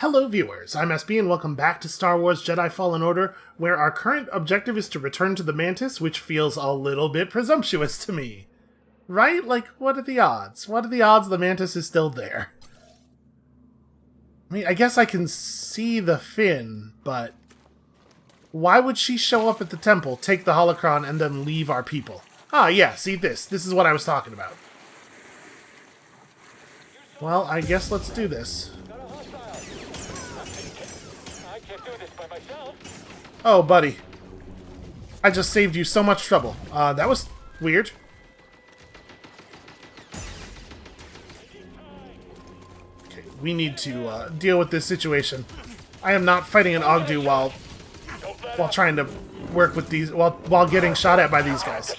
Hello viewers, I'm SB and welcome back to Star Wars Jedi Fallen Order, where our current objective is to return to the Mantis, which feels a little bit presumptuous to me. Right? Like, what are the odds? What are the odds the Mantis is still there? I mean, I guess I can see the fin, but why would she show up at the temple, take the holocron, and then leave our people? Ah, yeah, see this. This is what I was talking about. Well, I guess let's do this. Oh, buddy. I just saved you so much trouble. That was weird. Okay, we need to deal with this situation. I am not fighting an Ogdu while trying to work with these while getting shot at by these guys.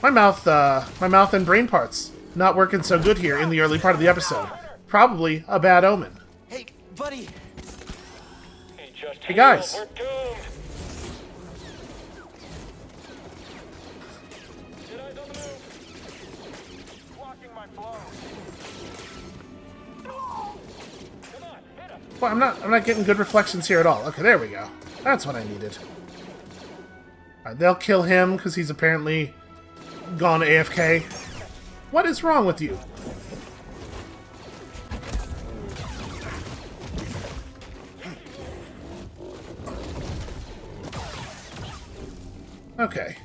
My mouth and brain parts not working so good here in the early part of the episode. Probably a bad omen. Hey, buddy. Hey guys. Well, I'm not getting good reflections here at all. Okay, there we go. That's what I needed. Alright, they'll kill him because he's apparently gone AFK. What is wrong with you? Okay.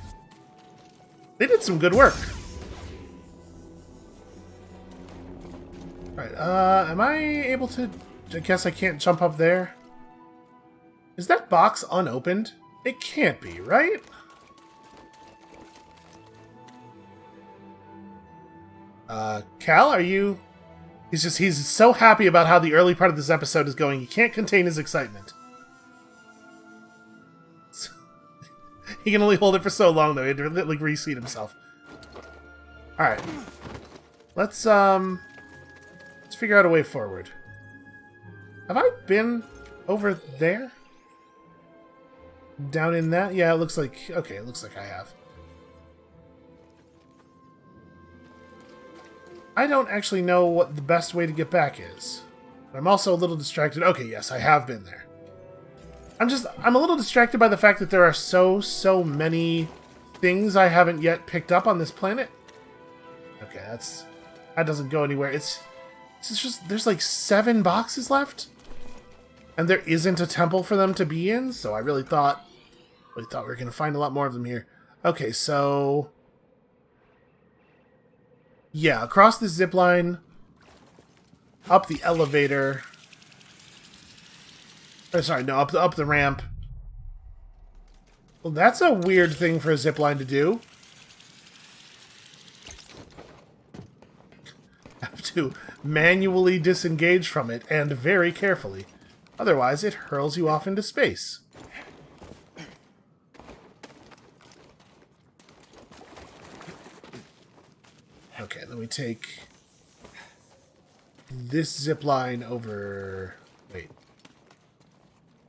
They did some good work. Alright, am I able to... I guess I can't jump up there. Is that box unopened? It can't be, right? Cal, are you... He's so happy about how the early part of this episode is going, he can't contain his excitement. He can only hold it for so long, though. He had to, like, reseat himself. Alright. Let's figure out a way forward. Have I been over there? Down in that? Yeah, it looks like... Okay, it looks like I have. I don't actually know what the best way to get back is. But I'm also a little distracted. Okay, yes, I have been there. I'm a little distracted by the fact that there are so many things I haven't yet picked up on this planet. Okay, that doesn't go anywhere. It's just, there's like 7 boxes left. And there isn't a temple for them to be in, so I really thought we were going to find a lot more of them here. Okay, so... Yeah, across the zip line, up the elevator... Oh, sorry, no, up the ramp. Well, that's a weird thing for a zipline to do. Have to manually disengage from it, and very carefully. Otherwise, it hurls you off into space. Okay, then we take this zipline over... Wait.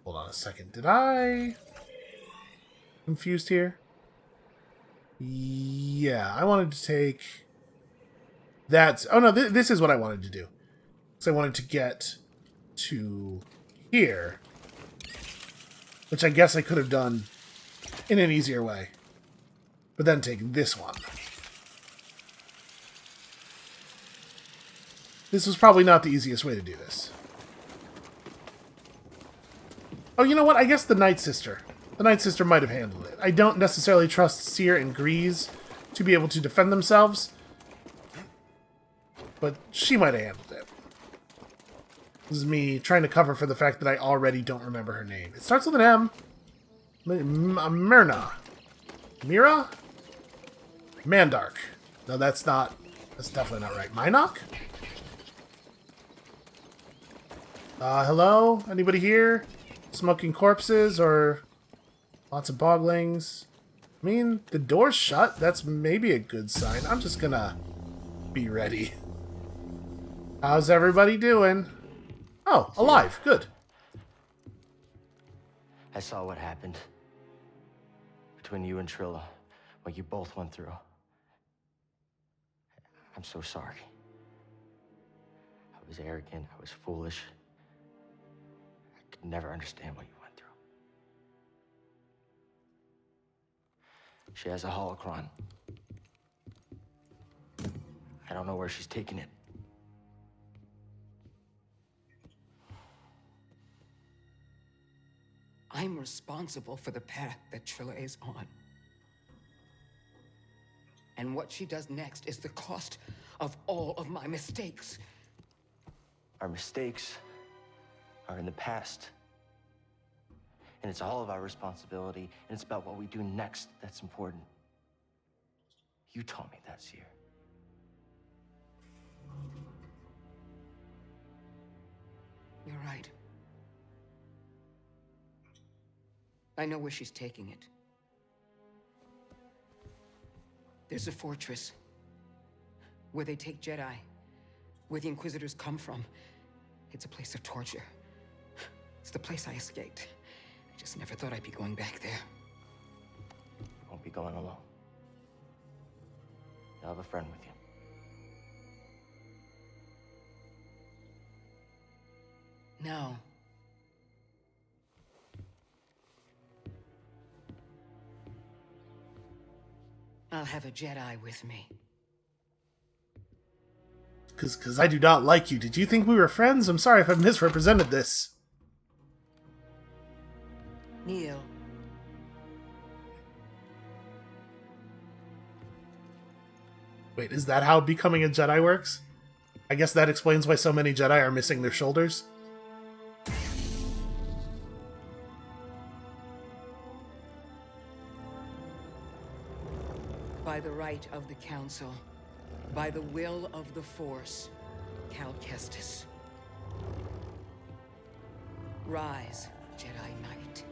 Hold on a second. Did I... Confused here? Yeah, I wanted to take... That's... Oh no, this is what I wanted to do. So I wanted to get to here. Which I guess I could have done in an easier way. But then take this one. This was probably not the easiest way to do this. Oh, you know what? I guess the Night Sister. The Night Sister might have handled it. I don't necessarily trust Seer and Grease to be able to defend themselves. But she might have handled it. This is me trying to cover for the fact that I already don't remember her name. It starts with an M. Myrna. Mira? Mandark. No, that's not... That's definitely not right. Minok? Hello? Anybody here? Smoking corpses or lots of boglings? I mean, the door's shut. That's maybe a good sign. I'm just gonna be ready. How's everybody doing? Oh, alive. Good. I saw what happened between you and Trilla, what you both went through. I'm so sorry. was arrogant, I was foolish. I could never understand what you went through. She has a holocron. I don't know where she's taking it. I'm responsible for the path that Trilla is on. And what she does next is the cost of all of my mistakes. Our mistakes are in the past. And it's all of our responsibility, and it's about what we do next that's important. You taught me that, Seer. You're right. I know where she's taking it. There's a fortress where they take Jedi, where the Inquisitors come from. It's a place of torture. It's the place I escaped. I just never thought I'd be going back there. You won't be going alone. You'll have a friend with you. No. I'll have a Jedi with me. Because I do not like you. Did you think we were friends? I'm sorry if I've misrepresented this. Neil. Wait, is that how becoming a Jedi works? I guess that explains why so many Jedi are missing their shoulders. By the right of the Council, by the will of the Force, Cal Kestis. Rise, Jedi Knight.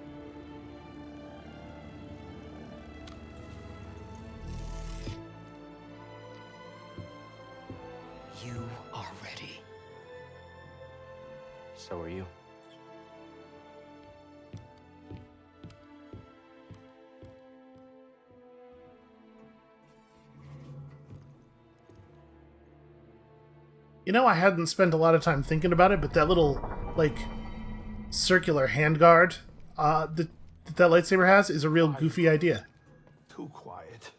You are ready. So are you. You know, I hadn't spent a lot of time thinking about it, but that little, like, circular handguard that lightsaber has is a real goofy idea. Too quiet.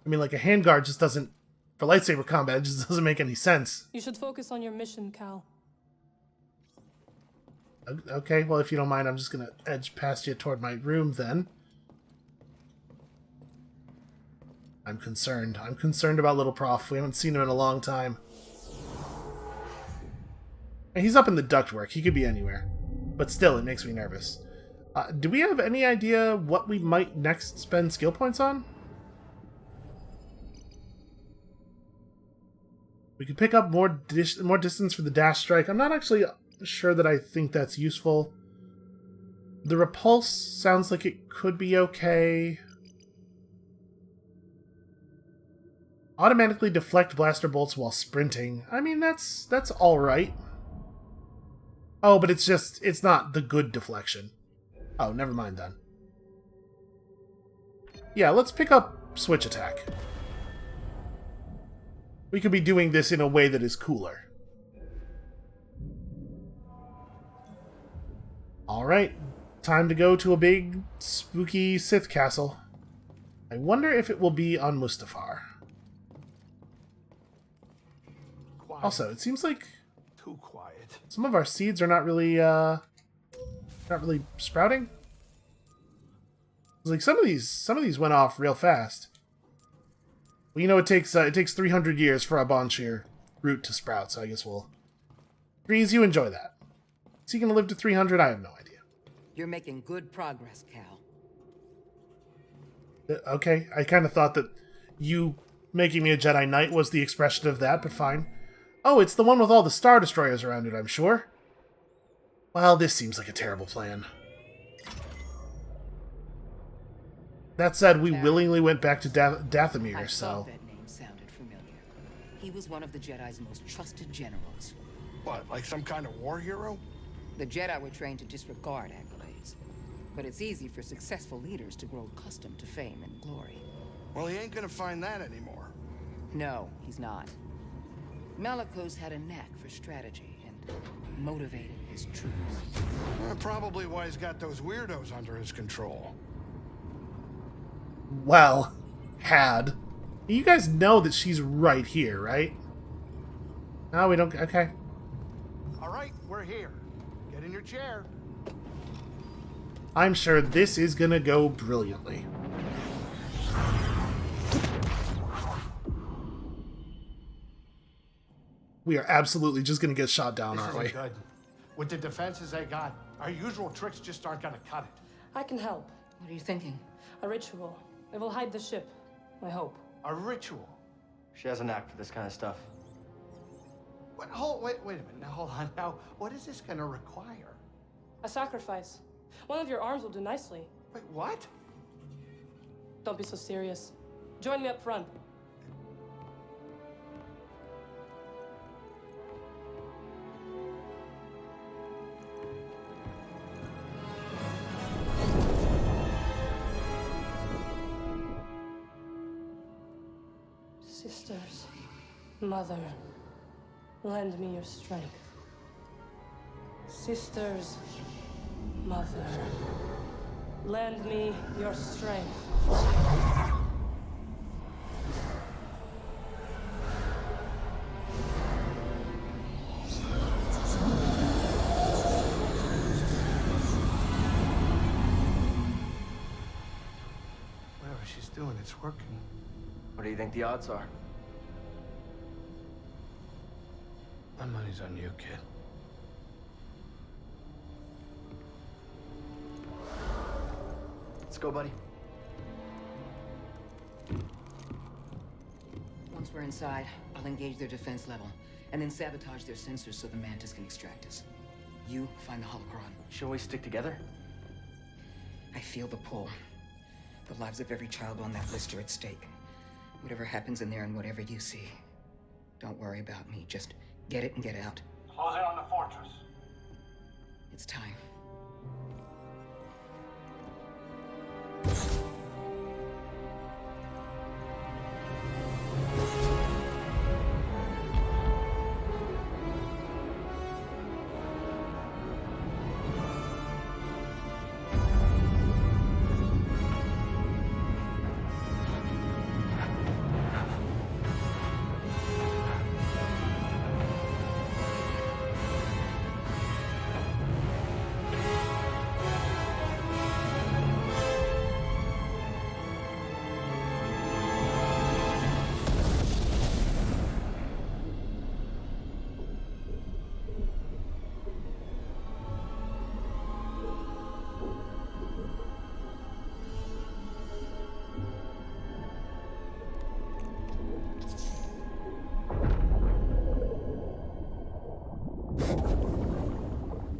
I mean, like, a handguard just doesn't, for lightsaber combat, it just doesn't make any sense. You should focus on your mission, Cal. Okay, well, if you don't mind, I'm just gonna edge past you toward my room, then. I'm concerned. I'm concerned about little Prof. We haven't seen him in a long time. And he's up in the ductwork. He could be anywhere. But still, it makes me nervous. Do we have any idea what we might next spend skill points on? We could pick up more distance for the dash strike. I'm not actually sure that I think that's useful. The repulse sounds like it could be okay. Automatically deflect blaster bolts while sprinting. I mean, that's alright. Oh, but it's not the good deflection. Oh, never mind then. Yeah, let's pick up switch attack. We could be doing this in a way that is cooler. Alright, time to go to a big, spooky Sith castle. I wonder if it will be on Mustafar. Quiet. Also, it seems like Too quiet. some of our seeds are not really sprouting. Like some of these went off real fast. Well, you know, it takes 300 years for a Bonshir root to sprout, so I guess we'll... Grease, you enjoy that. Is he gonna live to 300? I have no idea. You're making good progress, Cal. Okay, I kind of thought that you making me a Jedi Knight was the expression of that, but fine. Oh, it's the one with all the Star Destroyers around it, I'm sure. Well, this seems like a terrible plan. That said, we willingly went back to Dathomir, I so... thought that name sounded familiar. He was one of the Jedi's most trusted generals. What, like some kind of war hero? The Jedi were trained to disregard accolades. But it's easy for successful leaders to grow accustomed to fame and glory. Well, he ain't gonna find that anymore. No, he's not. Malicos had a knack for strategy and motivating his troops. Probably why he's got those weirdos under his control. Well, had. You guys know that she's right here, right? No, we don't. Okay. All right, we're here. Get in your chair. I'm sure this is gonna go brilliantly. We are absolutely just gonna get shot down, This aren't isn't we? good. With the defenses they got, our usual tricks just aren't gonna cut it. I can help. What are you thinking? A ritual. It will hide the ship. I hope. A ritual. She has a knack for this kind of stuff. Wait a minute. Now, hold on. Now, what is this gonna require? A sacrifice. One of your arms will do nicely. Wait, what? Don't be so serious. Join me up front. Sisters, mother, lend me your strength. Sisters, mother, lend me your strength. Whatever she's doing, it's working. What do you think the odds are? My money's on you, kid. Let's go, buddy. Once we're inside, I'll engage their defense level, and then sabotage their sensors so the Mantis can extract us. You find the holocron. Shall we stick together? I feel the pull. The lives of every child on that list are at stake. Whatever happens in there and whatever you see, don't worry about me. Just get it and get out. Close in on the fortress. It's time.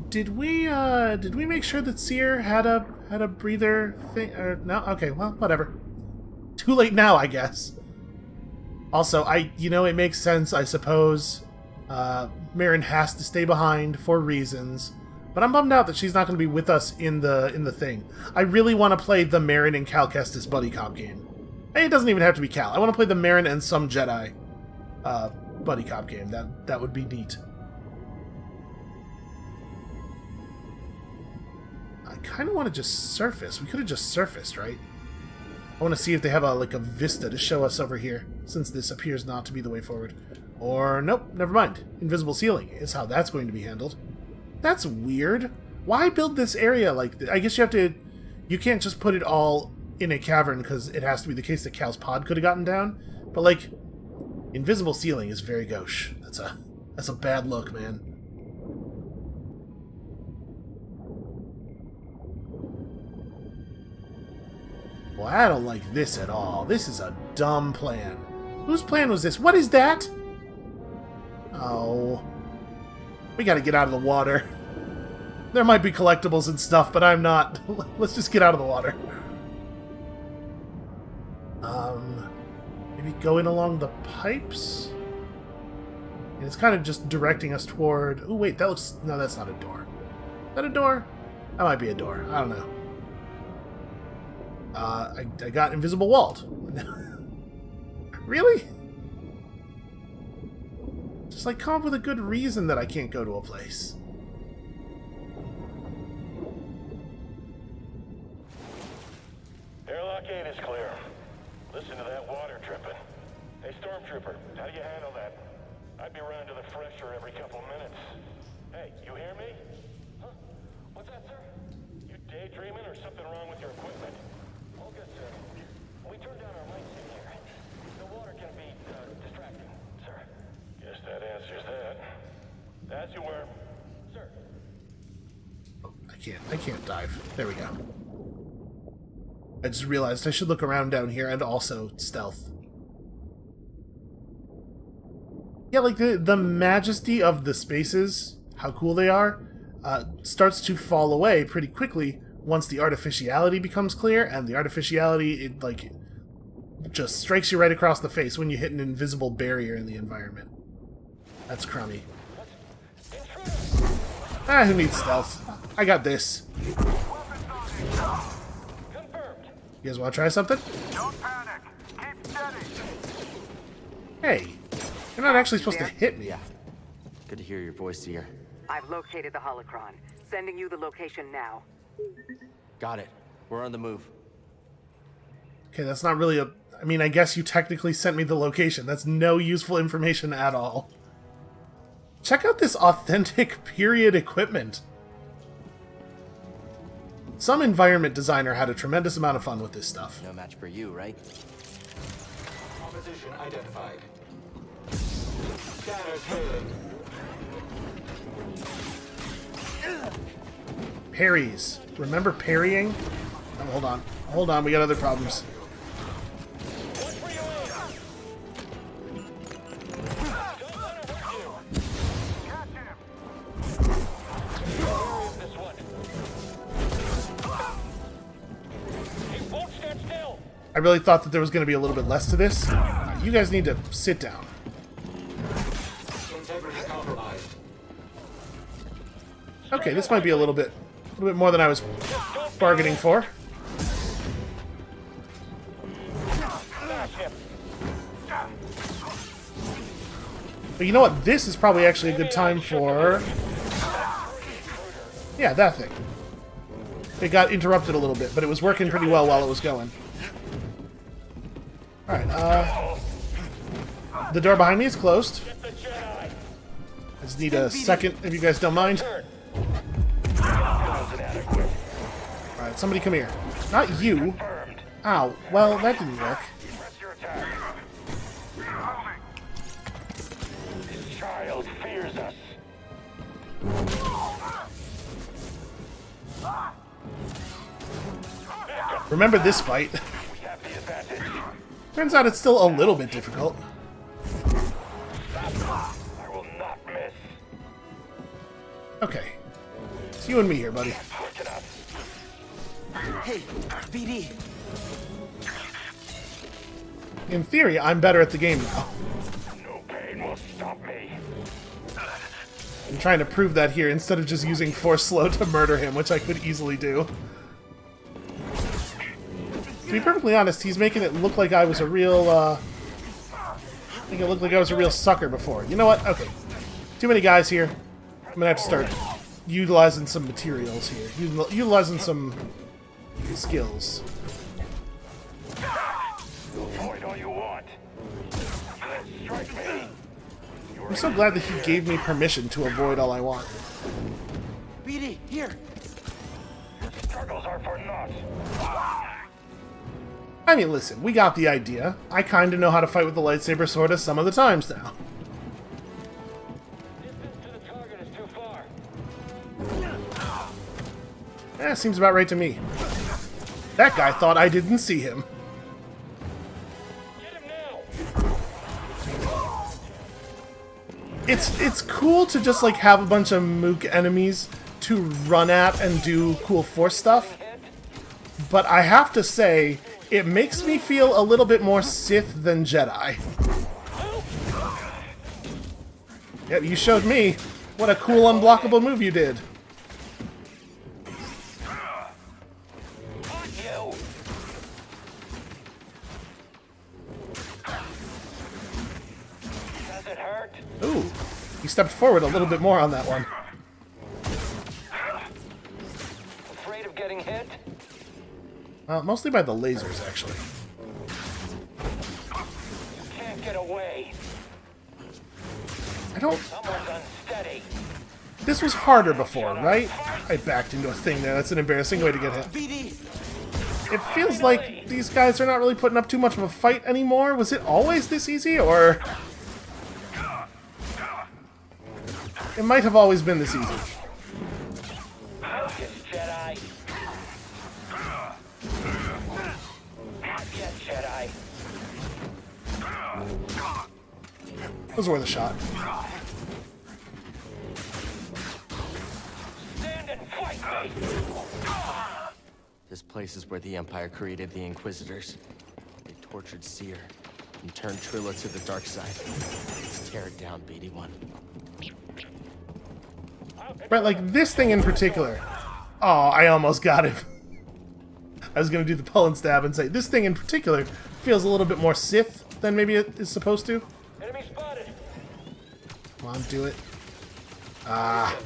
Did we make sure that Seer had a breather thing? Or no? Okay, well, whatever. Too late now, I guess. Also, it makes sense, I suppose. Marin has to stay behind for reasons, but I'm bummed out that she's not going to be with us in the thing. I really want to play the Marin and Cal Kestis buddy cop game. Hey, it doesn't even have to be Cal. I want to play the Marin and some Jedi buddy cop game. That would be neat. I kind of want to just surface. We could have just surfaced, right? I want to see if they have a vista to show us over here, since this appears not to be the way forward. Or, nope, never mind. Invisible ceiling is how that's going to be handled. That's weird. Why build this area like this? I guess you can't just put it all in a cavern, because it has to be the case that Cal's pod could have gotten down. But, invisible ceiling is very gauche. That's a bad look, man. Well, I don't like this at all. This is a dumb plan. Whose plan was this? What is that? Oh. We gotta get out of the water. There might be collectibles and stuff, but I'm not. Let's just get out of the water. Maybe going along the pipes? And it's kind of just directing us toward... Oh, wait, that looks... No, that's not a door. Is that a door? That might be a door. I don't know. I got invisible walled. Really? Just, like, come up with a good reason that I can't go to a place. Airlock 8 is clear. Listen to that water dripping. Hey, Stormtrooper, how do you handle that? I'd be running to the fresher every couple minutes. Hey, you hear me? Huh? What's that, sir? You daydreaming or something wrong with your equipment? All good, sir. We turned down our lights in here. The water can be, distracting, sir. Guess that answers that. As you were. Sir. Oh, I can't dive. There we go. I just realized I should look around down here and also stealth. Yeah, like the majesty of the spaces, how cool they are, starts to fall away pretty quickly once the artificiality becomes clear, and the artificiality, it, like, just strikes you right across the face when you hit an invisible barrier in the environment. That's crummy. Ah, who needs stealth? I got this. You guys want to try something? Don't panic. Keep steady. Hey, you're not actually supposed to hit me. Yeah. Good to hear your voice, Seer. I've located the holocron. Sending you the location now. Got it. We're on the move. Okay, that's not really a... I mean, I guess you technically sent me the location. That's no useful information at all. Check out this authentic period equipment. Some environment designer had a tremendous amount of fun with this stuff. No match for you, right? Opposition identified. Scanners failing. Parries. Remember parrying? Oh, hold on. Hold on, we got other problems. I really thought that there was going to be a little bit less to this. You guys need to sit down. Integrity compromised. Okay, this might be a little bit more than I was bargaining for. But you know what? This is probably actually a good time for... Yeah, that thing. It got interrupted a little bit, but it was working pretty well while it was going. Alright, the door behind me is closed. I just need a second, if you guys don't mind. Alright, somebody come here. Not you. Ow. Well, that didn't work. This child fears us. Remember this fight. Turns out it's still a little bit difficult. I will not miss. Okay. It's you and me here, buddy. Hey, BD. In theory, I'm better at the game now. No pain will stop me. I'm trying to prove that here instead of just using Force Slow to murder him, which I could easily do. To be perfectly honest, he's making it look like I was a real, make it look like I was a real sucker before. You know what? Okay. Too many guys here. I'm gonna have to start utilizing some materials here. Utilizing some skills. Avoid all you want. Strike me. I'm so glad that he gave me permission to avoid all I want. BD, here. Struggles are for naught. I mean, listen, we got the idea. I kind of know how to fight with the lightsaber sort of some of the times now. Distance to the target is too far. Seems about right to me. That guy thought I didn't see him. Get him now. It's cool to just, like, have a bunch of mook enemies to run at and do cool Force stuff. But I have to say, it makes me feel a little bit more Sith than Jedi. Yep, you showed me. What a cool unblockable move you did. Does it hurt? Ooh. He stepped forward a little bit more on that one. Afraid of getting hit? Mostly by the lasers, actually. Can't get away. I don't... Someone's unsteady. This was harder before, right? I backed into a thing there. That's an embarrassing way to get hit. It feels like these guys are not really putting up too much of a fight anymore. Was it always this easy, or... It might have always been this easy. Focus, Jedi. Not yet, Jedi. It was worth a shot. Stand and fight me. This place is where the Empire created the Inquisitors. They tortured Seer and turned Trilla to the dark side. Let's tear it down, BD-1. Right, like this thing in particular. Oh, I almost got him. I was going to do the pull and stab and say, this thing in particular feels a little bit more Sith than maybe it is supposed to. Enemy spotted. Come on, do it. Ah.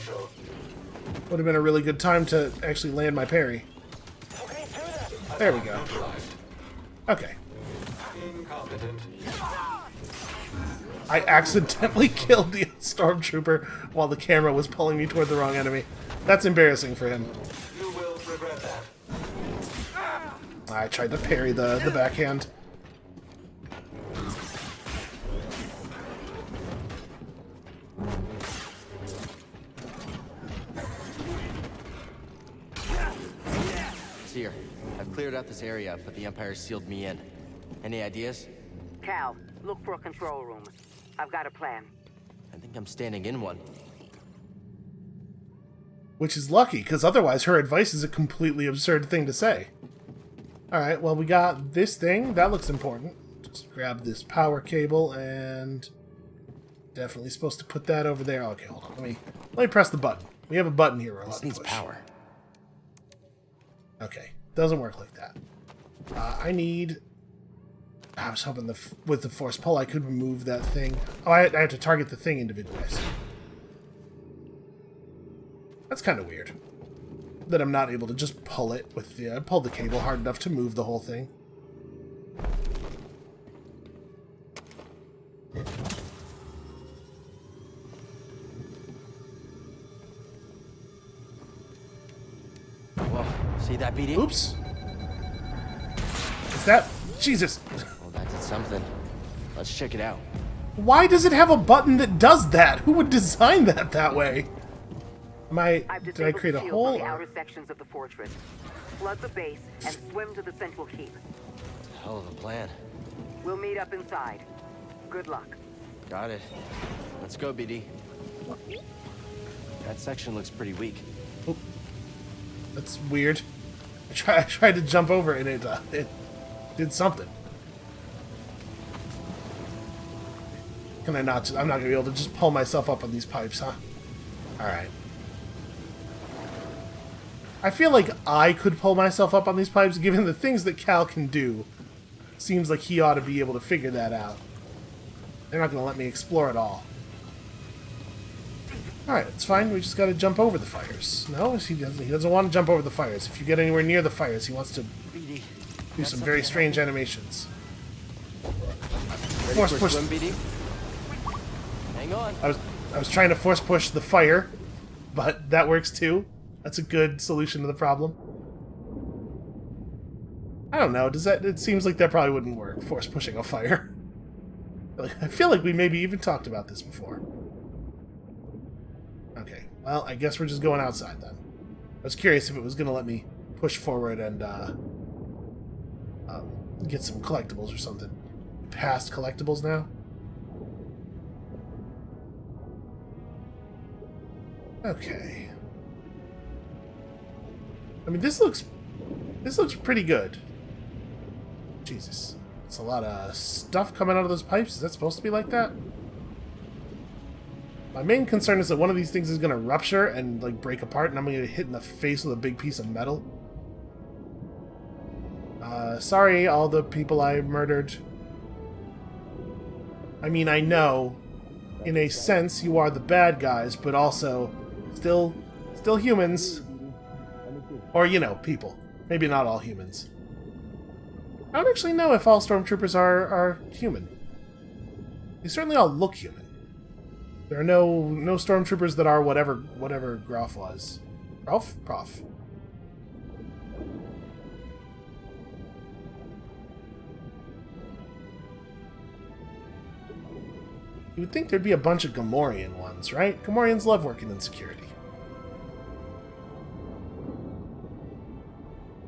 Would have been a really good time to actually land my parry. Okay, do that. There we go. Okay. I accidentally killed the stormtrooper while the camera was pulling me toward the wrong enemy. That's embarrassing for him. You will regret that. I tried to parry the backhand. Seer, I've cleared out this area, but the Empire sealed me in. Any ideas? Cal, look for a control room. I've got a plan. I think I'm standing in one. Which is lucky, because otherwise her advice is a completely absurd thing to say. Alright, well we got this thing. That looks important. Just grab this power cable and... Definitely supposed to put that over there. Okay, hold on. Let me press the button. We have a button here. This needs power. Okay, doesn't work like that. I was hoping with the force pull I could remove that thing. Oh, I have to target the thing individually. That's kind of weird. That I'm not able to just pull it with the... pull the cable hard enough to move the whole thing. Whoa, see that, BD? Oops. Is that... Jesus. Well, that did something. Let's check it out. Why does it have a button that does that? Who would design that way? Did I create a hole? On the outer sections of the fortress. Flood the base and swim to the central keep. Hell of a plan. We'll meet up inside. Good luck. Got it. Let's go, BD. That section looks pretty weak. Oh, that's weird. I tried to jump over it and it did something. Can I not? I'm not gonna be able to just pull myself up on these pipes, huh? All right. I feel like I could pull myself up on these pipes, given the things that Cal can do. Seems like he ought to be able to figure that out. They're not gonna let me explore it all. Alright, it's fine. We just gotta jump over the fires. No, he doesn't want to jump over the fires. If you get anywhere near the fires, he wants to do some very strange animations. Force push. BD? Hang on. I was trying to force push the fire, but that works too. That's a good solution to the problem. I don't know. It seems like that probably wouldn't work. Force pushing a fire. I feel like we maybe even talked about this before. Okay. Well, I guess we're just going outside then. I was curious if it was going to let me push forward and get some collectibles or something. Past collectibles now? Okay. I mean, this looks pretty good. Jesus. It's a lot of stuff coming out of those pipes. Is that supposed to be like that? My main concern is that one of these things is going to rupture and like break apart, and I'm going to get hit in the face with a big piece of metal. Sorry, all the people I murdered. I mean, I know in a sense, you are the bad guys, but also still humans. Or, you know, people. Maybe not all humans. I don't actually know if all stormtroopers are human. They certainly all look human. There are no stormtroopers that are whatever Groff was. Prof. You would think there'd be a bunch of Gamorrean ones, right? Gamorreans love working in security.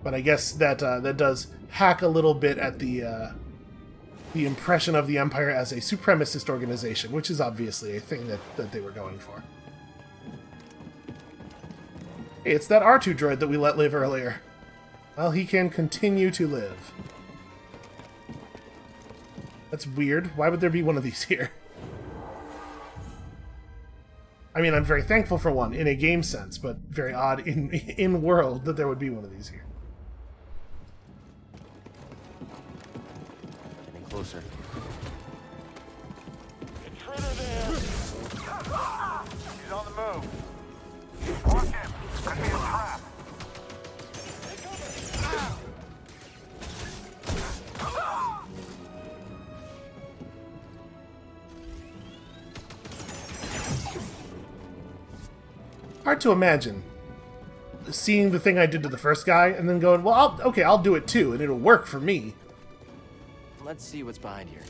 But I guess that that does hack a little bit at the impression of the Empire as a supremacist organization, which is obviously a thing that they were going for. Hey, it's that R2 droid that we let live earlier. Well, he can continue to live. That's weird. Why would there be one of these here? I mean, I'm very thankful for one in a game sense, but very odd in world that there would be one of these here. Getting closer. Intruder there! He's on the move. Watch him. Could be a trap. Hard to imagine seeing the thing I did to the first guy and then going, well, I'll do it too, and it'll work for me. Let's see what's behind here.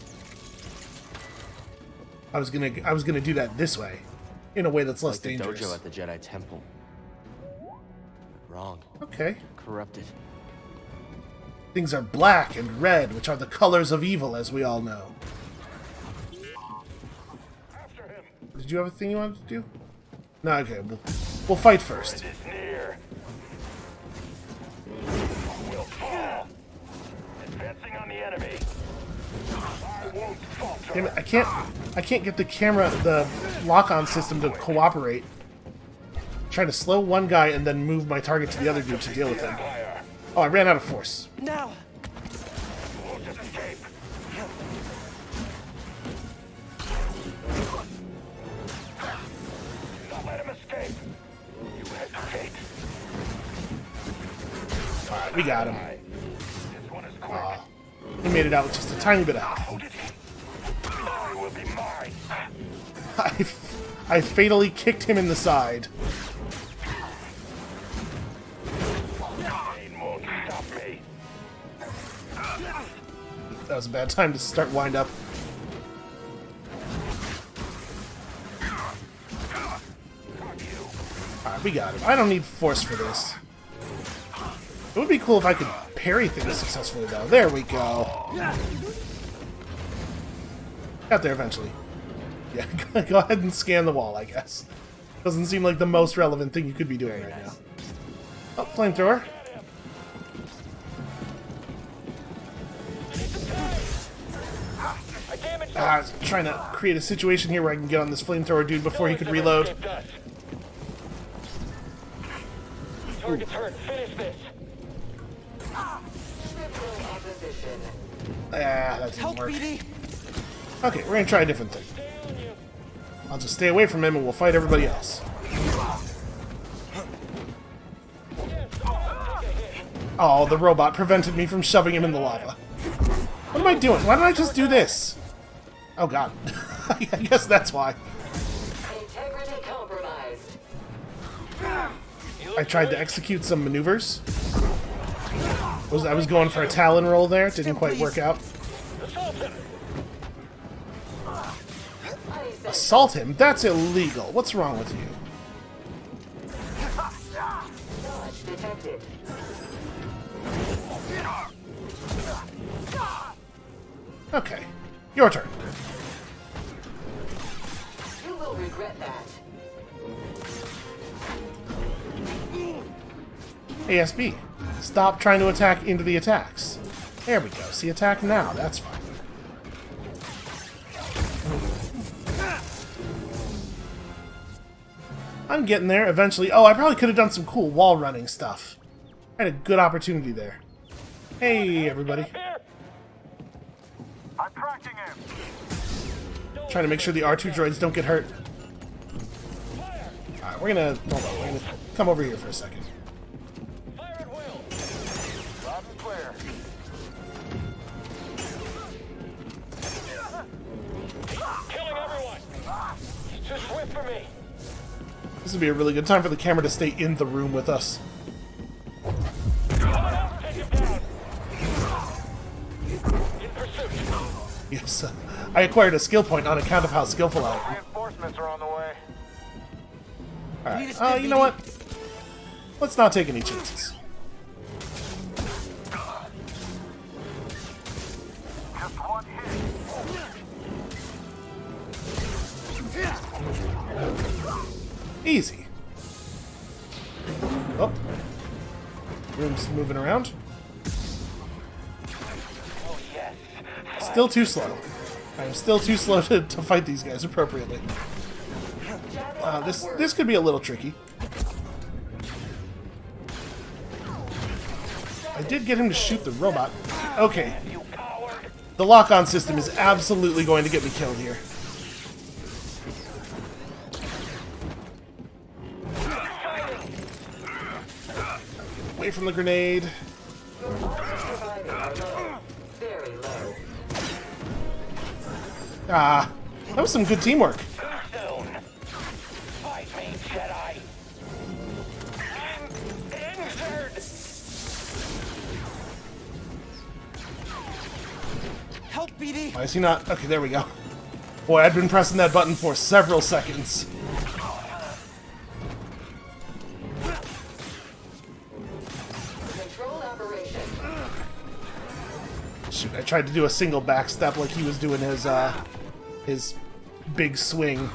I was gonna do that this way, in a way that's less Like the dangerous. dojo at the Jedi Temple. Wrong. Okay. Corrupted. Things are black and red, which are the colors of evil, as we all know. After him! Did you have a thing you wanted to do? No, okay, we'll fight first. It is near. We'll fall. Advancing on the enemy. I won't falter. Damn it, I can't get the camera, the lock-on system to cooperate. Trying to slow one guy and then move my target to the other dude to deal with him. Oh, I ran out of force. Now! We'll just escape. Not let him escape. You hesitate. Alright, we got him. This one is quick. He made it out with just a tiny bit of health. Hold it. Glory will be mine. I fatally kicked him in the side. Pain won't stop me. That was a bad time to start wind up. Alright, we got him. I don't need force for this. It would be cool if I could parry things successfully, though. There we go. Got there eventually. Yeah, go ahead and scan the wall, I guess. Doesn't seem like the most relevant thing you could be doing right now. Oh, flamethrower. I was trying to create a situation here where I can get on this flamethrower dude before he could reload. Target's hurt. Finish this. Ah, that didn't work. Okay, we're gonna try a different thing. I'll just stay away from him and we'll fight everybody else. Oh, the robot prevented me from shoving him in the lava. What am I doing? Why don't I just do this? Oh god. I guess that's why. Integrity compromised. I tried to execute some maneuvers. I was going for a Talon roll there. Didn't quite work out. Assault him? That's illegal. What's wrong with you? Dodge detected. Okay. Your turn. You will regret that. ASB. Stop trying to attack into the attacks. There we go. See, attack now. That's fine. I'm getting there eventually. Oh, I probably could have done some cool wall running stuff. I had a good opportunity there. Hey, everybody. I'm tracking him. Trying to make sure the R2 droids don't get hurt. Alright, we're gonna... Hold on, we're gonna come over here for a second. Fire at will. Loud and clear. Killing everyone. He's too swift for me. This would be a really good time for the camera to stay in the room with us. Someone else take him down. In pursuit. Yes, I acquired a skill point on account of how skillful I am. Reinforcements are on the way. Alright, you know what? Let's not take any chances. Just one hit. Easy. Oh. Room's moving around. Oh yes. Still too slow. I'm still too slow to fight these guys appropriately. This could be a little tricky. I did get him to shoot the robot. Okay. The lock-on system is absolutely going to get me killed here. Away from the grenade. Very low. Ah, that was some good teamwork. Soon. Fight me, Jedi. Injured. Help, BD! Why is he not? Okay, there we go. Boy, I'd been pressing that button for several seconds. Control operation. Shoot, I tried to do a single backstep like he was doing his big swing.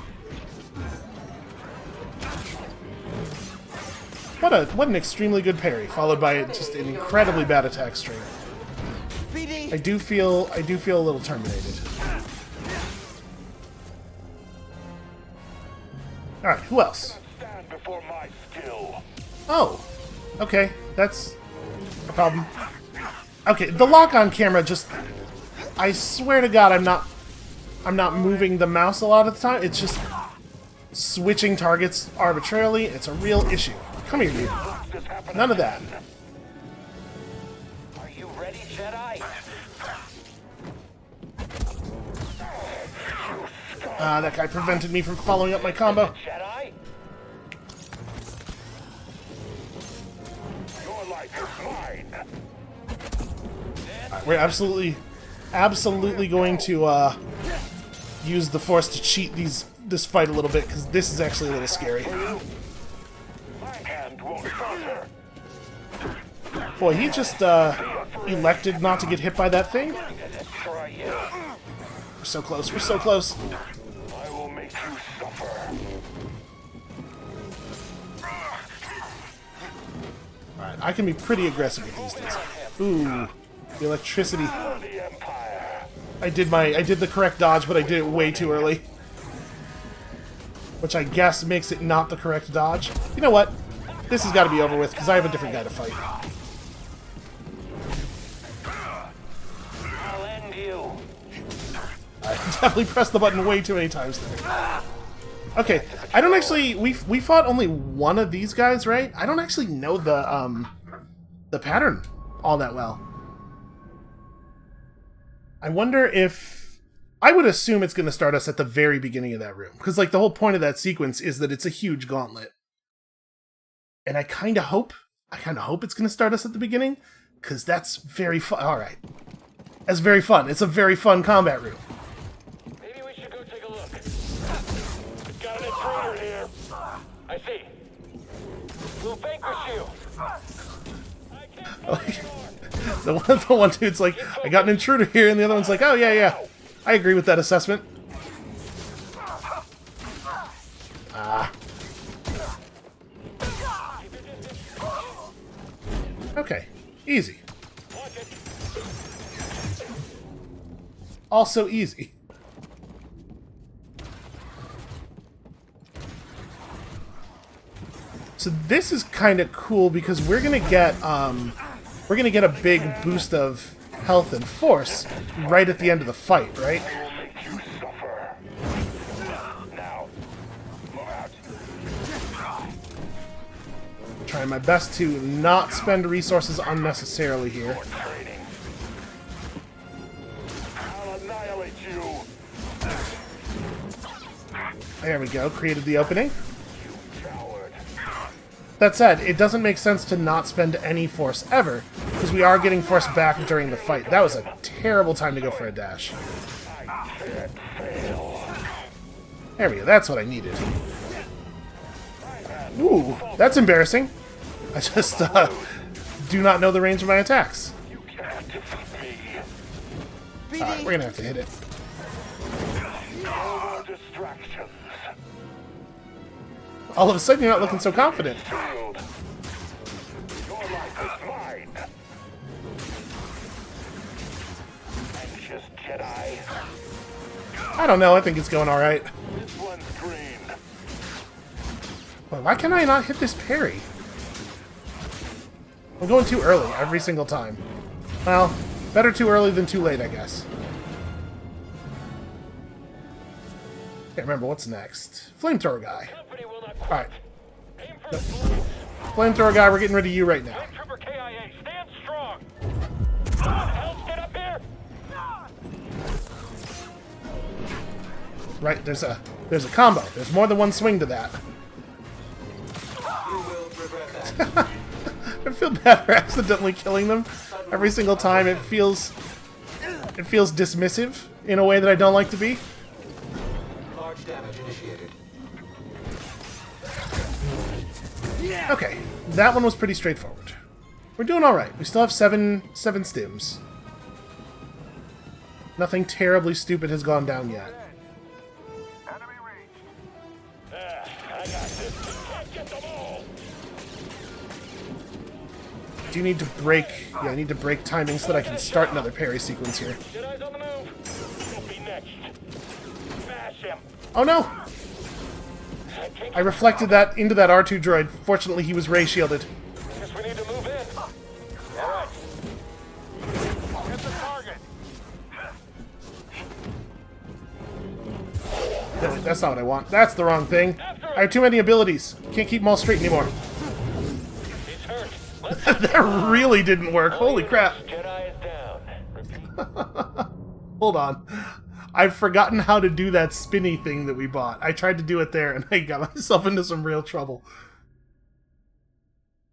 What an extremely good parry, followed by just an incredibly bad attack string. BD! I do feel a little terminated. Alright, who else? Stand before my skill. Oh, okay, that's a problem. Okay, the lock-on camera just... I swear to God, I'm not moving the mouse a lot of the time. It's just switching targets arbitrarily. It's a real issue. Come here, dude. None of that. Are you ready, Jedi? That guy prevented me from following up my combo. Jedi? Your life is mine. We're absolutely going to use the Force to cheat this fight a little bit, because this is actually a little scary. My hand won't falter. Boy, he just elected not to get hit by that thing. Destroy you. We're so close. We're so close. I will make you suffer. Alright, I can be pretty aggressive with these things. Ooh, the electricity. The Empire. I did the correct dodge, but I did it way too early. Which I guess makes it not the correct dodge. You know what? This has got to be over with, because I have a different guy to fight. I'll end you. I definitely pressed the button way too many times there. Okay, I don't actually... We fought only one of these guys, right? I don't actually know the pattern all that well. I wonder if... I would assume it's going to start us at the very beginning of that room. Because, like, the whole point of that sequence is that it's a huge gauntlet. And I kind of hope it's going to start us at the beginning. Because that's very fun. Alright. That's very fun. It's a very fun combat room. Maybe we should go take a look. We've got an intruder here. I see. We'll vanquish you. I can't The one dude's like, I got an intruder here, and the other one's like, oh yeah, I agree with that assessment. Ah. Okay, easy. Also easy. So this is kind of cool because we're gonna get a big boost of health and force right at the end of the fight, right? Trying my best to not spend resources unnecessarily here. I'll annihilate you. There we go, created the opening. Coward. That said, it doesn't make sense to not spend any force ever, because we are getting force back during the fight. That was a terrible time to go for a dash. There we go, that's what I needed. Ooh, that's embarrassing. I just do not know the range of my attacks. You can't defeat me. Alright, we're gonna have to hit it. No more distractions. All of a sudden, you're not looking so confident. Shield. Your life is mine. Anxious Jedi. I don't know, I think it's going alright. This one's green. But why can I not hit this parry? I'm going too early every single time. Well, better too early than too late, I guess. Can't remember what's next. Flamethrower guy. Alright. Flamethrower guy, we're getting rid of you right now. Trooper KIA, stand strong. Come on, Helms, get up here. Right, there's a combo. There's more than one swing to that. I feel bad for accidentally killing them every single time. It feels dismissive in a way that I don't like to be. Large damage initiated. Okay, that one was pretty straightforward. We're doing all right. We still have seven stims. Nothing terribly stupid has gone down yet. Enemy reached. I got this. Can't get them all. Do you need to break? Yeah, I need to break timing so that I can start another parry sequence here. Jedi's on the move. You'll be next. Smash him. Oh no! I reflected that into that R2 droid. Fortunately, he was ray shielded. Guess we need to move in. All right. Get the target. No, that's not what I want. That's the wrong thing. I have too many abilities. Can't keep them all straight anymore. He's hurt. That really didn't work. Holy crap. Jedi is down. Hold on. I've forgotten how to do that spinny thing that we bought. I tried to do it there, and I got myself into some real trouble.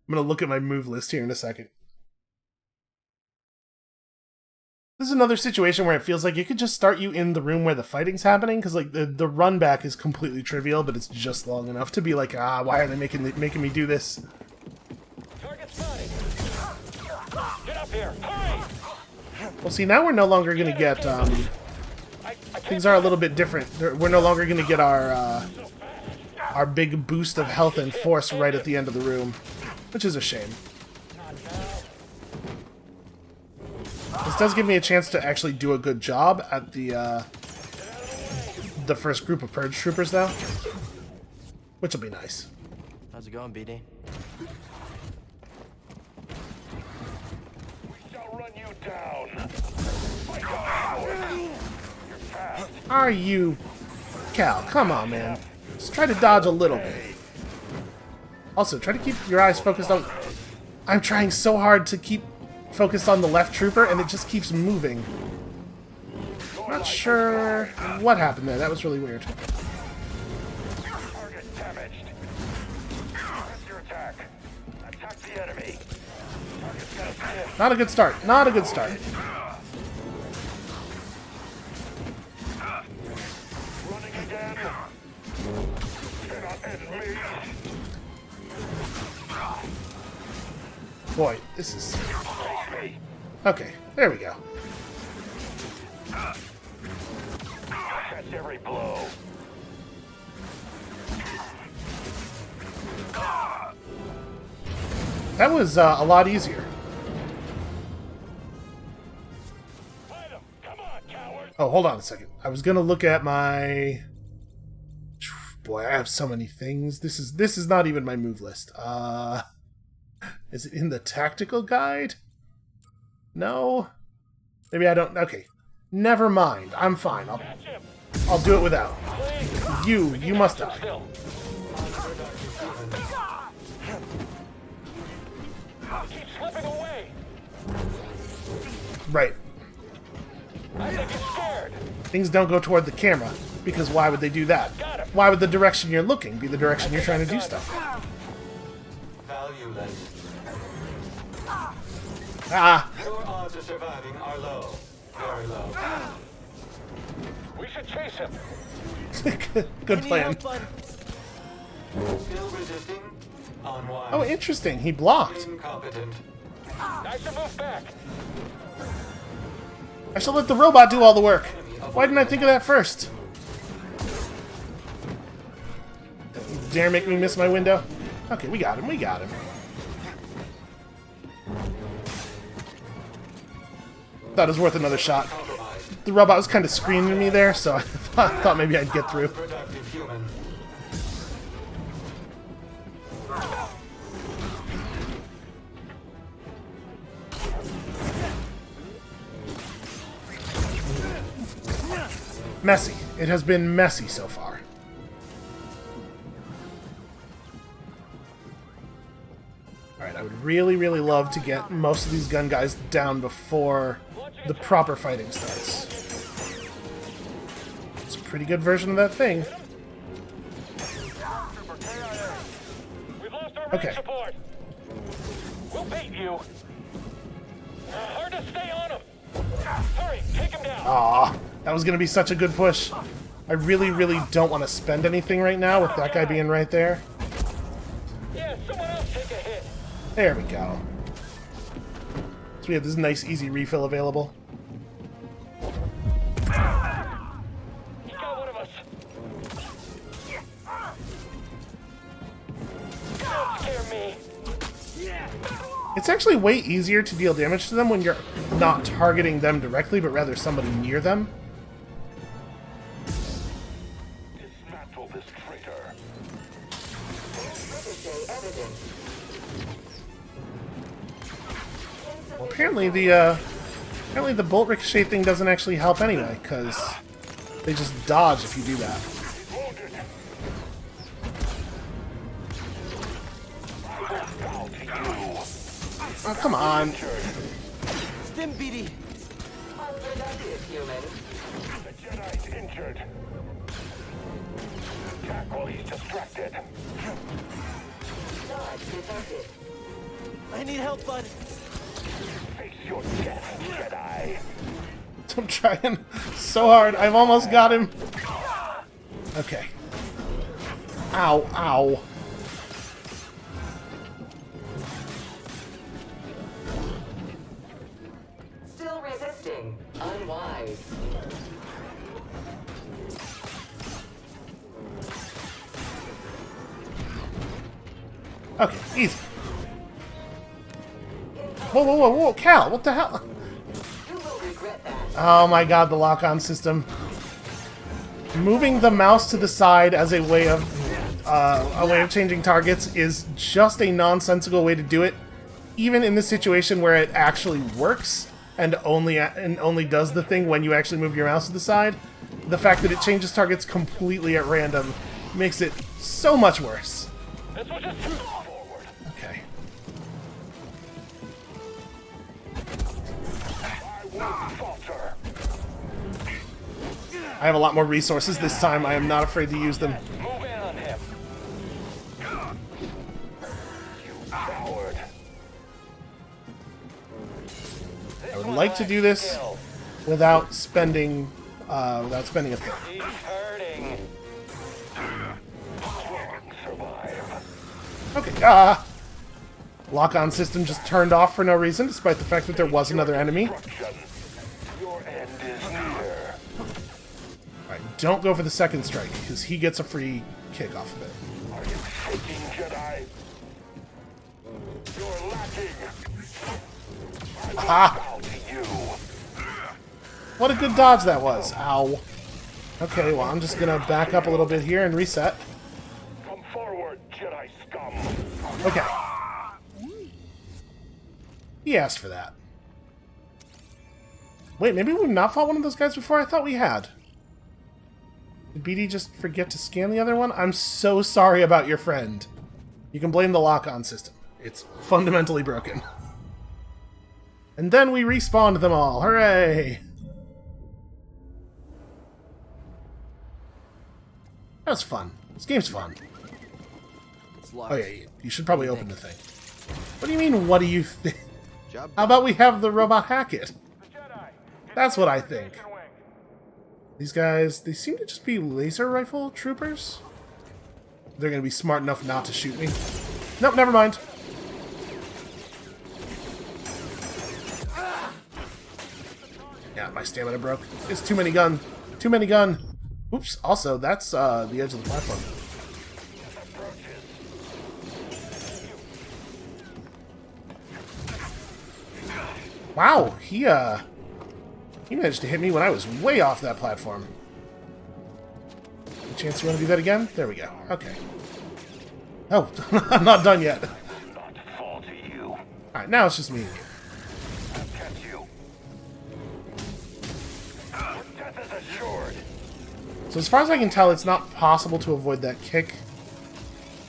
I'm going to look at my move list here in a second. This is another situation where it feels like it could just start you in the room where the fighting's happening, because like the run back is completely trivial, but it's just long enough to be like, why are they making me do this? Target spotted. Get up here. Hurry. Well, see, now we're no longer going to get, things are a little bit different. We're no longer going to get our big boost of health and force right at the end of the room, which is a shame. This does give me a chance to actually do a good job at the first group of Purge Troopers, though, which will be nice. How's it going, BD? We shall run you down. Fight off, coward. You're fast. Are you... Cal, come on, man. Just try to dodge a little bit. Also, try to keep your eyes focused on... I'm trying so hard to keep focused on the left trooper, and it just keeps moving. Not sure what happened there. That was really weird. Target damaged. Press your attack. Attack the enemy. Target's got a stiff. Not a good start. Not a good start. Running again. Cannot end me. Boy, this is... Face me. Okay, there we go. Catch every blow. That was a lot easier. Fight him. Come on, coward. Oh, hold on a second. I was gonna look at my... Boy, I have so many things. This is not even my move list. Is it in the tactical guide? No? Maybe I don't... Okay. Never mind. I'm fine. I'll do it without. You must die. Keep slipping away. Right. I think he's scared. Things don't go toward the camera, because why would they do that? Why would the direction you're looking be the direction you're trying to do stuff? Valueless. Ah! Your odds of surviving are low. Very low. We should chase him. Good plan. Still resisting? Unwise. Oh, interesting. He blocked. Incompetent. I should move back. I should let the robot do all the work. Why didn't I think of that first? Dare make me miss my window? Okay, we got him. We got him. Thought it was worth another shot. The robot was kind of screaming at me there, so I thought maybe I'd get through. Productive human. Messy. It has been messy so far. Alright, I would really, really love to get most of these gun guys down before the proper fighting starts. It's a pretty good version of that thing. Okay. Support. We'll beat you. Hard to stay on him. Hurry, take him down. Aw, that was going to be such a good push. I really, really don't want to spend anything right now with that guy being right there. Yeah, someone else take a hit. There we go. So we have this nice, easy refill available. He got one of us. Don't scare me. It's actually way easier to deal damage to them when you're not targeting them directly, but rather somebody near them. Dismantle this traitor. Well, apparently the bolt ricochet thing doesn't actually help anyway, because they just dodge if you do that. Oh, come on. Stim BD. Unproductive human. The Jedi's injured. Attack while he's distracted. Dodge detected. I need help, bud. Face your death, Jedi. I'm trying so hard. I've almost got him. Okay. Ow, ow. Still resisting. Unwise. Okay, easy. Whoa, whoa, whoa, whoa, Cal, what the hell? You will regret that. Oh my god, the lock-on system. Moving the mouse to the side as a way of changing targets is just a nonsensical way to do it, even in the situation where it actually works and only does the thing when you actually move your mouse to the side. The fact that it changes targets completely at random makes it so much worse. This was just too forward. Okay. I won't falter. I have a lot more resources this time. I am not afraid to use them. Move in on him. You coward. I would like to do this without spending a thing. He's hurting. Survive. Okay. Lock-on system just turned off for no reason, despite the fact that there was another enemy. Your end is near. Alright, don't go for the second strike, because he gets a free kick off of it. Are you shaking, Jedi? You're lacking. Aha! You. What a good dodge that was. Ow. Okay, well, I'm just gonna back up a little bit here and reset. Come forward, Jedi scum. Okay. He asked for that. Wait, maybe we've not fought one of those guys before? I thought we had. Did BD just forget to scan the other one? I'm so sorry about your friend. You can blame the lock-on system. It's fundamentally broken. And then we respawned them all. Hooray! That was fun. This game's fun. Oh yeah, you should probably open the thing. What do you mean, what do you think? How about we have the robot hack it? That's what I think. These guys, they seem to just be laser rifle troopers. They're gonna be smart enough not to shoot me. Nope, never mind. Yeah, my stamina broke. It's too many gun. Too many gun. Oops, also, that's the edge of the platform. Wow, he managed to hit me when I was way off that platform. Any chance you want to do that again? There we go. Okay. Oh, I'm not done yet. Alright, now it's just me. So as far as I can tell, it's not possible to avoid that kick.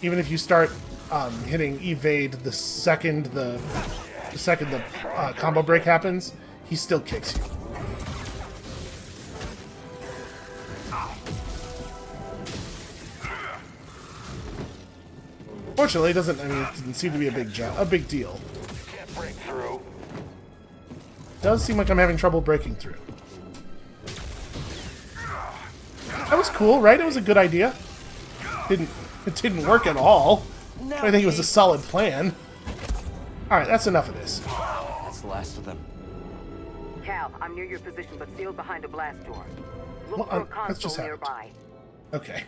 Even if you start hitting evade the second the combo break happens, he still kicks you. Fortunately, it doesn't seem to be a big deal. It does seem like I'm having trouble breaking through. That was cool, right? It was a good idea. It didn't work at all. But I think it was a solid plan. Alright, that's enough of this. That's the last of them. Cal, I'm near your position, but sealed behind a blast door. Look Well, for a that's just console happened. nearby. Okay.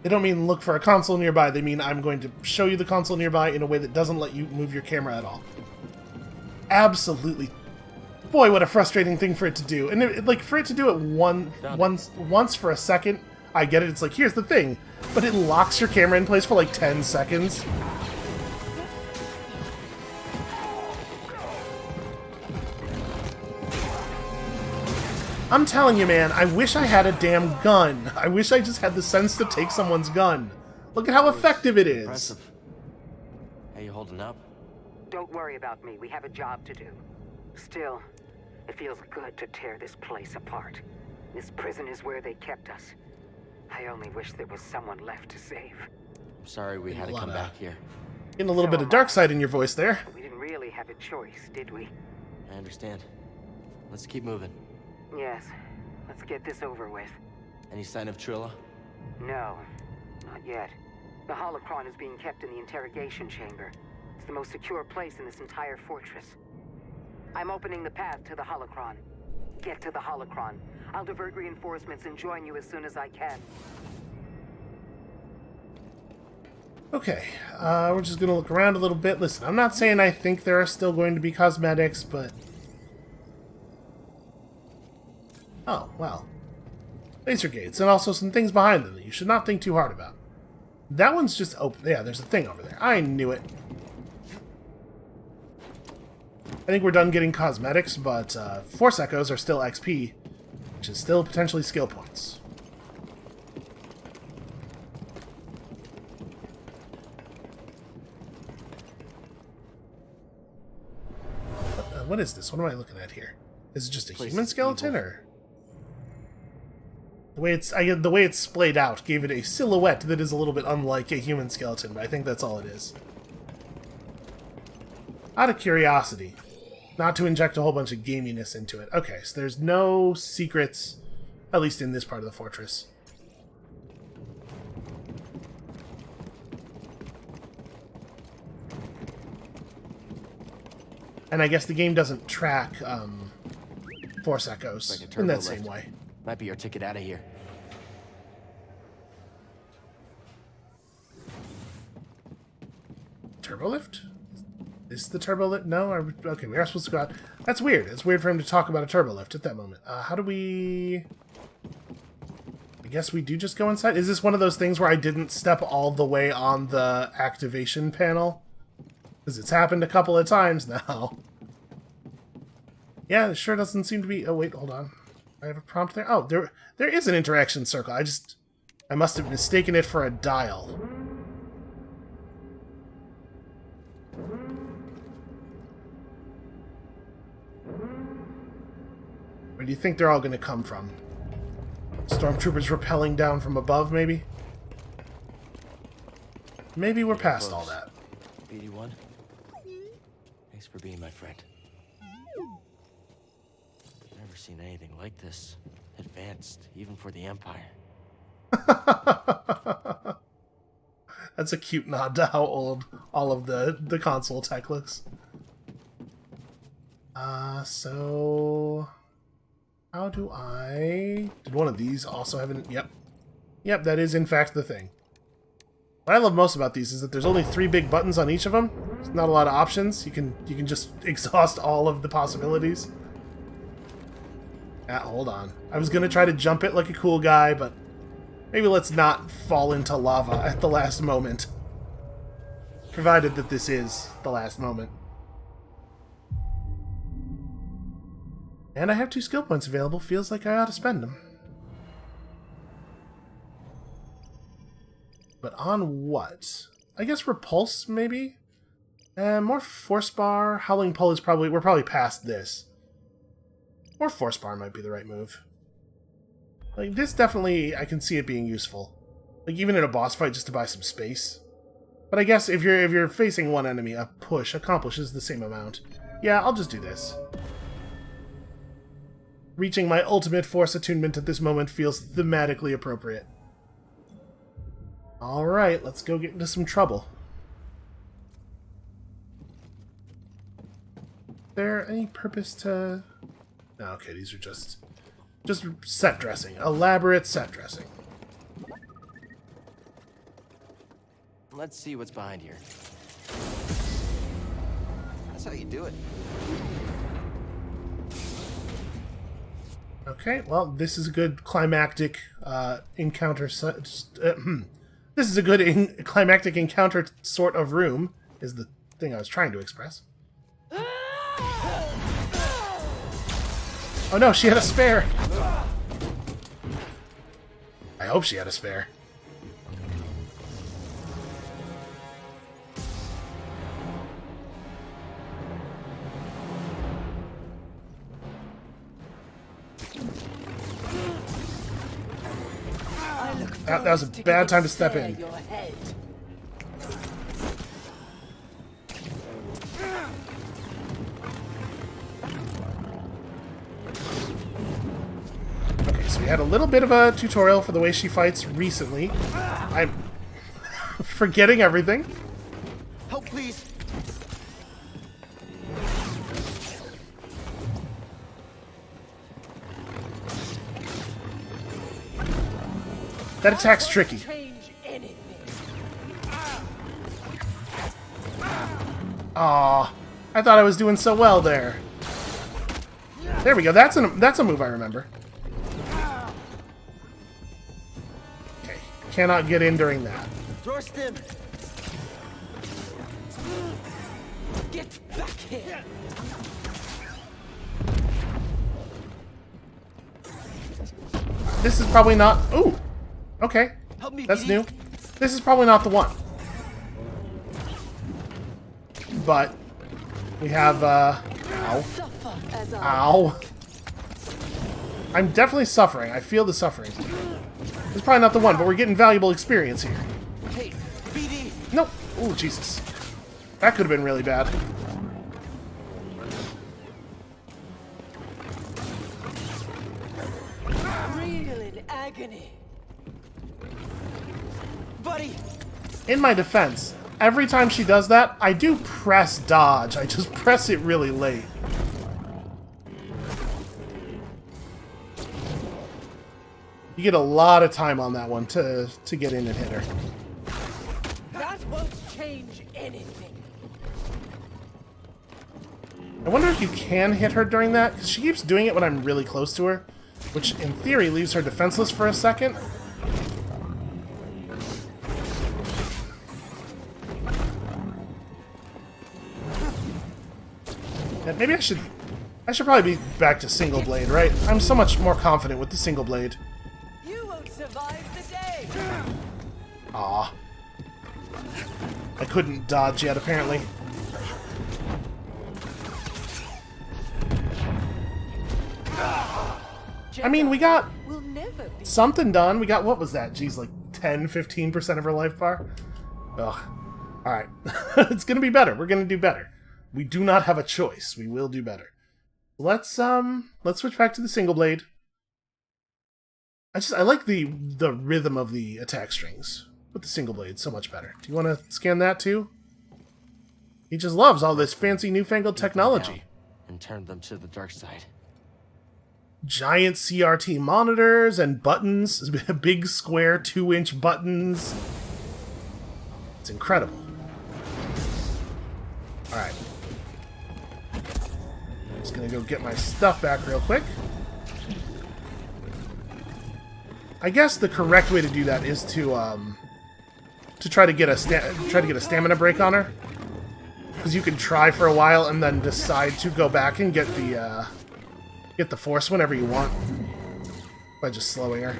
They don't mean look for a console nearby, they mean I'm going to show you the console nearby in a way that doesn't let you move your camera at all. Absolutely. Boy, what a frustrating thing for it to do. And like for it to do it once for a second, I get it. It's like, here's the thing. But it locks your camera in place for like 10 seconds. I'm telling you, man, I wish I had a damn gun. I wish I just had the sense to take someone's gun. Look at how effective it is. Impressive. How you holding up? Don't worry about me. We have a job to do. Still, it feels good to tear this place apart. This prison is where they kept us. I only wish there was someone left to save. I'm sorry we had to come back here. Getting a little bit of dark side in your voice there. We didn't really have a choice, did we? I understand. Let's keep moving. Yes. Let's get this over with. Any sign of Trilla? No. Not yet. The holocron is being kept in the interrogation chamber. It's the most secure place in this entire fortress. I'm opening the path to the holocron. Get to the holocron. I'll divert reinforcements and join you as soon as I can. Okay, we're just gonna look around a little bit. Listen, I'm not saying I think there are still going to be cosmetics, but... Oh, well. Laser gates, and also some things behind them that you should not think too hard about. That one's just open. Yeah, there's a thing over there. I knew it. I think we're done getting cosmetics, but Force Echoes are still XP, which is still potentially skill points. What is this? What am I looking at here? Is it just a human skeleton, or the way it's splayed out gave it a silhouette that is a little bit unlike a human skeleton, but I think that's all it is. Out of curiosity, not to inject a whole bunch of gaminess into it. Okay, so there's no secrets, at least in this part of the fortress. And I guess the game doesn't track Force Echoes in that same way. Might be our ticket out of here. Turbo lift? Is the turbo lift? No? Okay, we are supposed to go out. That's weird. It's weird for him to talk about a turbo lift at that moment. How do we... I guess we do just go inside? Is this one of those things where I didn't step all the way on the activation panel? Because it's happened a couple of times now. Yeah, it sure doesn't seem to be... Oh, wait, hold on. I have a prompt there. Oh, there is an interaction circle. I must have mistaken it for a dial. do you think they're all going to come from? Stormtroopers rappelling down from above, maybe? Maybe we're past all that. BD1, thanks for being my friend. Never seen anything like this. Advanced, even for the Empire. That's a cute nod to how old all of the console tech looks. So... How do I... Did one of these also have an... Yep. Yep, that is in fact the thing. What I love most about these is that there's only 3 big buttons on each of them. There's not a lot of options. You can just exhaust all of the possibilities. Hold on. I was going to try to jump it like a cool guy, but maybe let's not fall into lava at the last moment. Provided that this is the last moment. And I have 2 skill points available. Feels like I ought to spend them. But on what? I guess repulse, maybe? More force bar. Howling pull is probably... We're probably past this. More force bar might be the right move. Like, this definitely... I can see it being useful. Like, even in a boss fight, just to buy some space. But I guess if you're facing one enemy, a push accomplishes the same amount. Yeah, I'll just do this. Reaching my ultimate force attunement at this moment feels thematically appropriate. Alright, let's go get into some trouble. Is there any purpose to... No, okay, these are just set dressing. Elaborate set dressing. Let's see what's behind here. That's how you do it. Okay, well, this is a good climactic encounter... This is a good climactic encounter sort of room, is the thing I was trying to express. Oh no, she had a spare! I hope she had a spare. That was a bad time to step in. Okay, so we had a little bit of a tutorial for the way she fights recently. I'm forgetting everything. Help, please. That attack's tricky. Aw, I thought I was doing so well there. There we go. That's a move I remember. Okay, cannot get in during that. Throrstim. Get back here. This is probably not... Ooh! Okay, that's new. This is probably not the one. But we have, ow. Ow. I'm definitely suffering. I feel the suffering. It's probably not the one, but we're getting valuable experience here. Hey, BD. Nope. Ooh, Jesus. That could have been really bad. Real in agony. Buddy. In my defense, every time she does that, I do press dodge. I just press it really late. You get a lot of time on that one to get in and hit her. That won't change anything. I wonder if you can hit her during that, because she keeps doing it when I'm really close to her, which in theory leaves her defenseless for a second. And maybe I should probably be back to single blade, right? I'm so much more confident with the single blade. You won't survive the day. Aw. I couldn't dodge yet, apparently. I mean, we got will never be. something done. We got, what was that? Geez, like 10-15% of her life bar? Ugh. Alright. It's gonna be better. We're gonna do better. We do not have a choice. We will do better. Let's switch back to the single blade. I like the rhythm of the attack strings with the single blade so much better. Do you want to scan that too? He just loves all this fancy newfangled technology. And turn them to the dark side. Giant CRT monitors and buttons, big square 2-inch buttons. It's incredible. Alright. Just gonna go get my stuff back real quick. I guess the correct way to do that is to try to get a stamina break on her, because you can try for a while and then decide to go back and get the force whenever you want by just slowing her.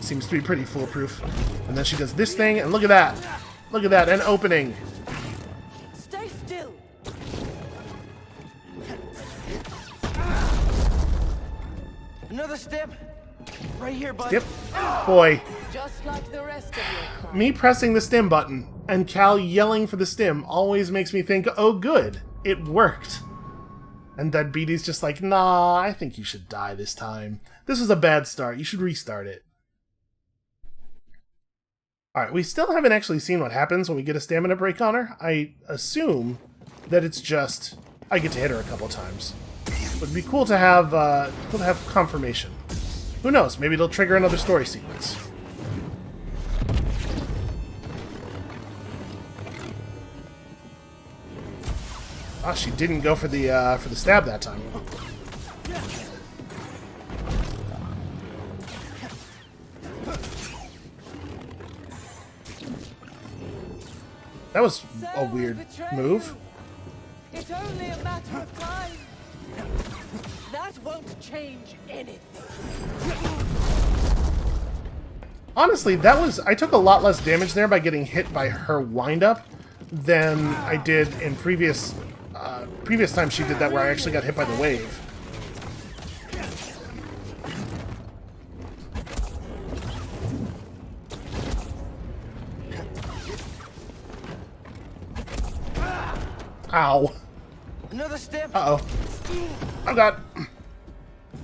Seems to be pretty foolproof. And then she does this thing, and look at that, an opening. Stay still. Another step. Right here, bud. Yep. Boy. Just like the rest of your kind. Me pressing the stim button and Cal yelling for the stim always makes me think, oh good, it worked. And then BD's just like, nah, I think you should die this time. This was a bad start. You should restart it. Alright, we still haven't actually seen what happens when we get a stamina break on her. I assume that it's just, I get to hit her a couple times. But it'd be cool to have confirmation. Who knows? Maybe it'll trigger another story sequence. Ah, she didn't go for the stab that time. That was a weird move. It's only a matter of time. That won't change anything. Honestly, I took a lot less damage there by getting hit by her wind-up than I did in previous time she did that, where I actually got hit by the wave. Ow. Another step. Uh-oh. Oh god.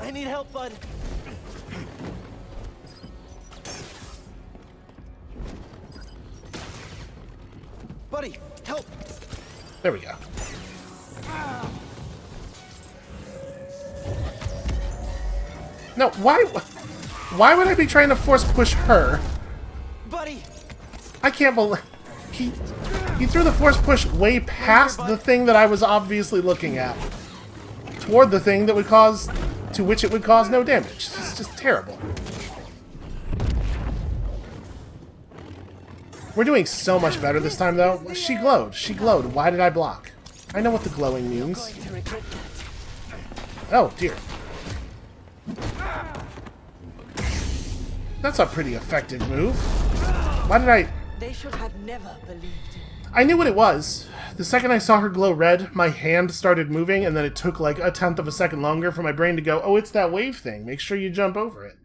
I need help, bud. Buddy, help. There we go. No, why would I be trying to force push her? Buddy. I can't believe he threw the force push way past the thing that I was obviously looking at, toward the thing that would cause, to which it would cause no damage. It's just terrible. We're doing so much better this time, though. She glowed. She glowed. Why did I block? I know what the glowing means. Oh, dear. That's a pretty effective move. Why did I... They should have never believed it. I knew what it was. The second I saw her glow red, my hand started moving, and then it took like 1/10 of a second longer for my brain to go, oh, it's that wave thing. Make sure you jump over it.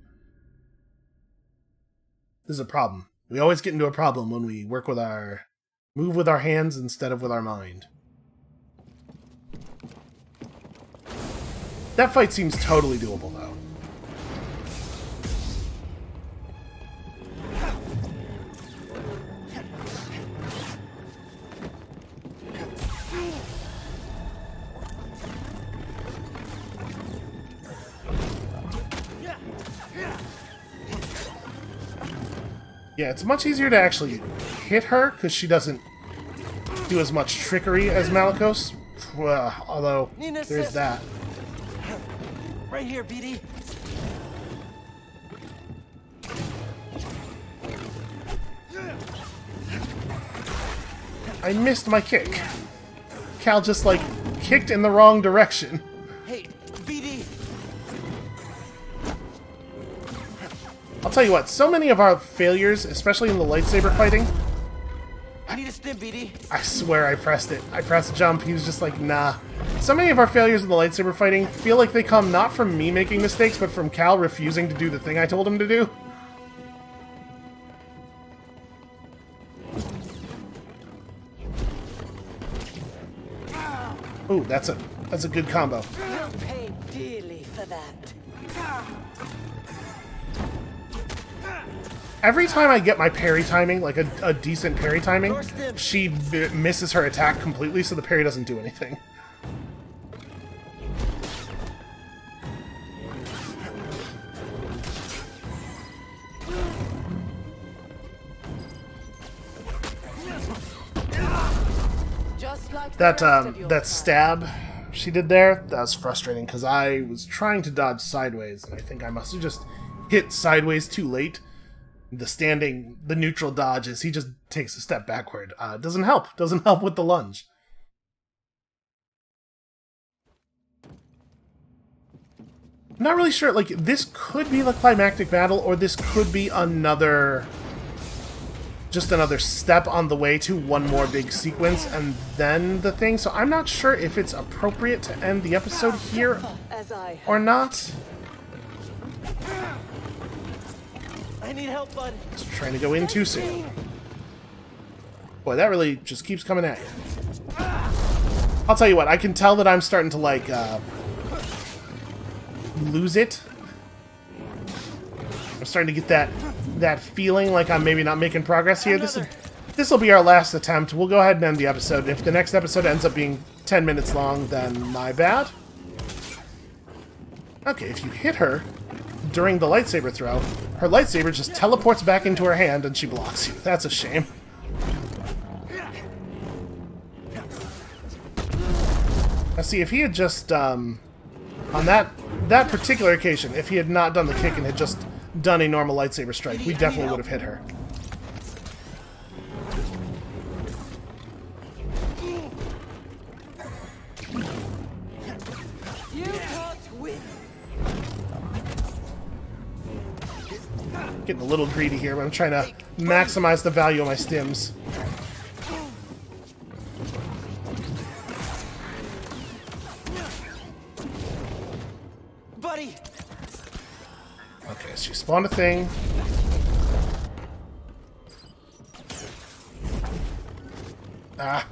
This is a problem. We always get into a problem when we move with our hands instead of with our mind. That fight seems totally doable, though. Yeah, it's much easier to actually hit her, because she doesn't do as much trickery as Malicos. Although, there's that. Right here, BD. I missed my kick. Cal just, like, kicked in the wrong direction. Hey, BD. I'll tell you what, so many of our failures, especially in the lightsaber fighting, I need a stim, BD. I swear I pressed it. I pressed jump. He was just like, nah. So many of our failures in the lightsaber fighting feel like they come not from me making mistakes, but from Cal refusing to do the thing I told him to do. Ooh, that's a good combo. You'll pay dearly for that. Every time I get my parry timing, like a decent parry timing, she misses her attack completely, so the parry doesn't do anything. Just like That stab she did there, that was frustrating, because I was trying to dodge sideways, and I think I must have just hit sideways too late. The neutral dodge is he just takes a step backward. Doesn't help with the lunge. I'm not really sure, like, this could be the climactic battle, or this could be just another step on the way to one more big sequence and then the thing. So I'm not sure if it's appropriate to end the episode here or not. I need help, bud. Just trying to go in too soon. Boy, that really just keeps coming at you. I'll tell you what, I can tell that I'm starting to, like, lose it. I'm starting to get that feeling like I'm maybe not making progress here. This will be our last attempt. We'll go ahead and end the episode. If the next episode ends up being 10 minutes long, then my bad. Okay, if you hit her during the lightsaber throw, her lightsaber just teleports back into her hand and she blocks you. That's a shame. Now see, if he had just, on that particular occasion, if he had not done the kick and had just done a normal lightsaber strike, we definitely would have hit her. You can't win. Getting a little greedy here, but I'm trying to maximize the value of my stims. Buddy! Okay, so she spawned a thing. Ah.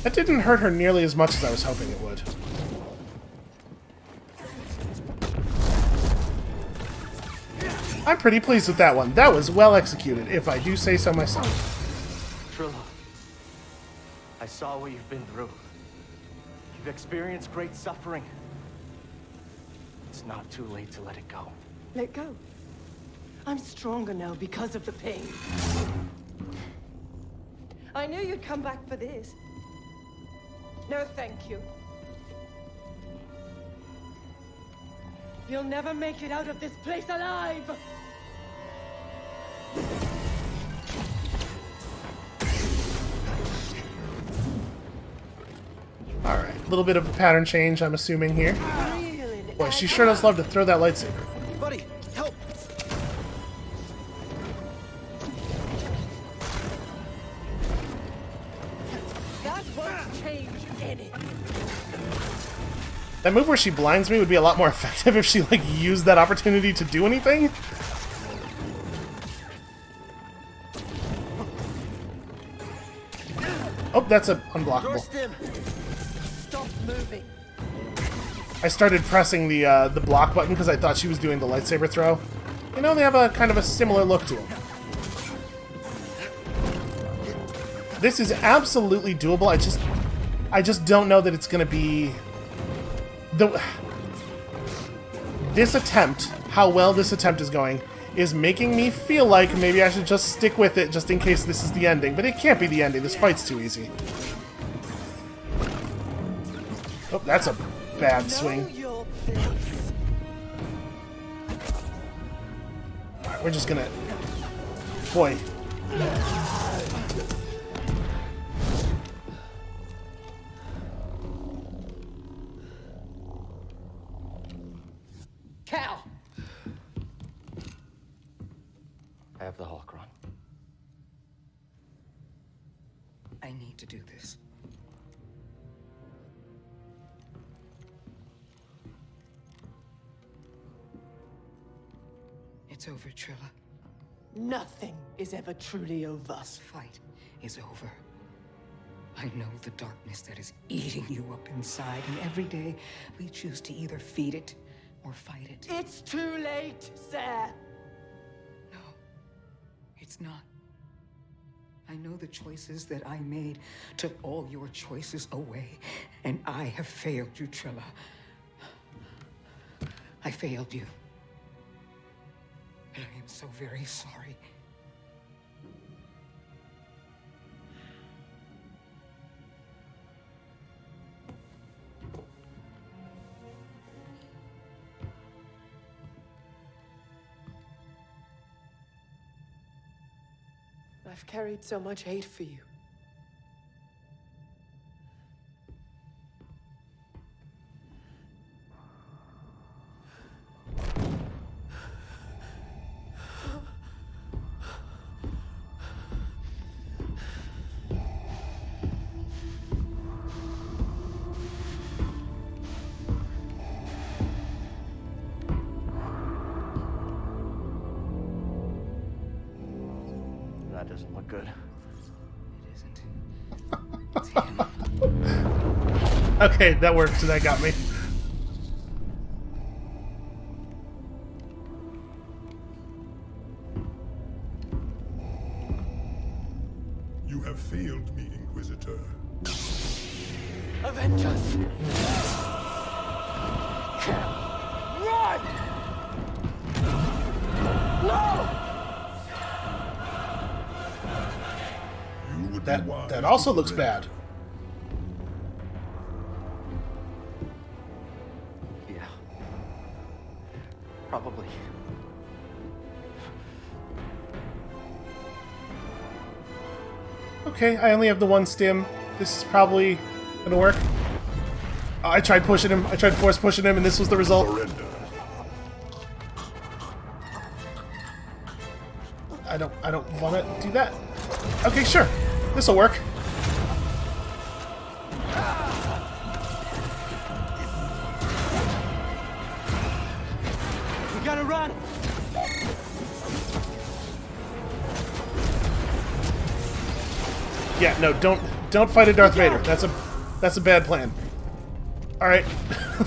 That didn't hurt her nearly as much as I was hoping it would. I'm pretty pleased with that one. That was well executed, if I do say so myself. Trilla, I saw what you've been through. You've experienced great suffering. It's not too late to let it go. Let go. I'm stronger now because of the pain. I knew you'd come back for this. No, thank you. You'll never make it out of this place alive! Alright, a little bit of a pattern change, I'm assuming here. Boy, she sure does love to throw that lightsaber. Buddy, help! That won't change anything. That move where she blinds me would be a lot more effective if she, like, used that opportunity to do anything. Oh, that's unblockable. Stop moving. I started pressing the block button because I thought she was doing the lightsaber throw. You know, they have a kind of a similar look to them. This is absolutely doable. I just don't know that it's going to be this attempt. How well this attempt is going is making me feel like maybe I should just stick with it just in case this is the ending. But it can't be the ending. This fight's too easy. Oh, that's a bad swing. Alright, we're just gonna... Boy. Cal! I have the holocron. I need to do this. It's over, Trilla. Nothing is ever truly over. This fight is over. I know the darkness that is eating you up inside, and every day we choose to either feed it or fight it. It's too late, sir. No, it's not. I know the choices that I made took all your choices away, and I have failed you, Trilla. I failed you. And I am so very sorry. I've carried so much hate for you. That doesn't look good. It isn't. It's him. Okay, that worked. So that got me. You have failed me, Inquisitor. Avengers! Run! No! You would be That wise that to also looks prevent- bad. Yeah. Probably. Okay, I only have the one stim. This is probably gonna work. I tried pushing him. I tried force pushing him, and this was the result. Surrender. I don't want to do that. Okay, sure. This'll work. We gotta run! Yeah, no, don't fight a Darth Vader. That's a bad plan. All right.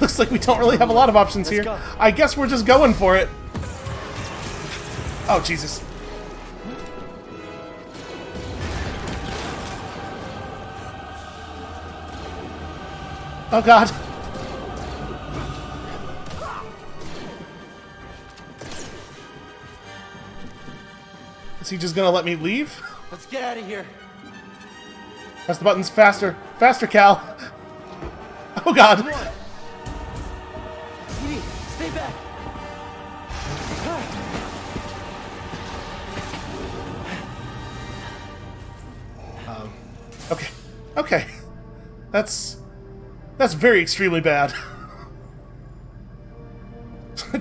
Looks like we don't really have a lot of options here. go. I guess we're just going for it. Oh, Jesus. Oh, God. Is he just gonna let me leave? Let's get out of here. Press the buttons faster. Faster, Cal. Oh, God. Edie, stay back! Okay. Okay. That's very extremely bad.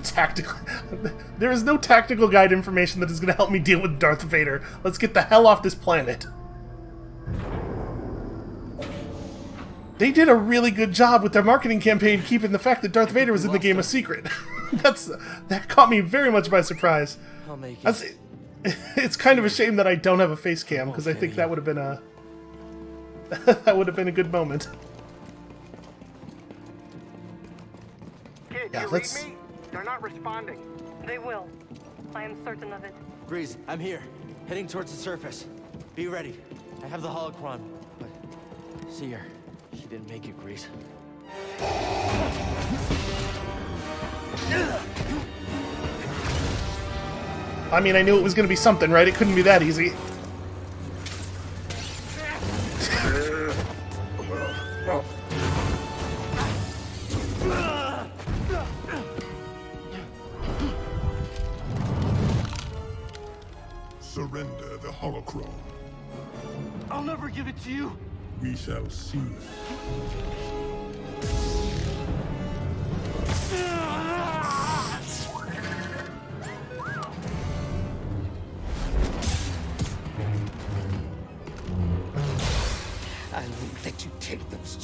Tactical. There is no tactical guide information that is going to help me deal with Darth Vader. Let's get the hell off this planet. They did a really good job with their marketing campaign keeping the fact that Darth Vader was in the game a secret. That caught me very much by surprise. I'll make it. It's kind of a shame that I don't have a face cam, because I think that would have been a that would have been a good moment. Kid, Yeah, you let's- read me? They're not responding. They will. I am certain of it. Grease, I'm here. Heading towards the surface. Be ready. I have the holocron. But see her. She didn't make it, Grease. I mean, I knew it was going to be something, right? It couldn't be that easy. Surrender the holocron. I'll never give it to you. We shall see.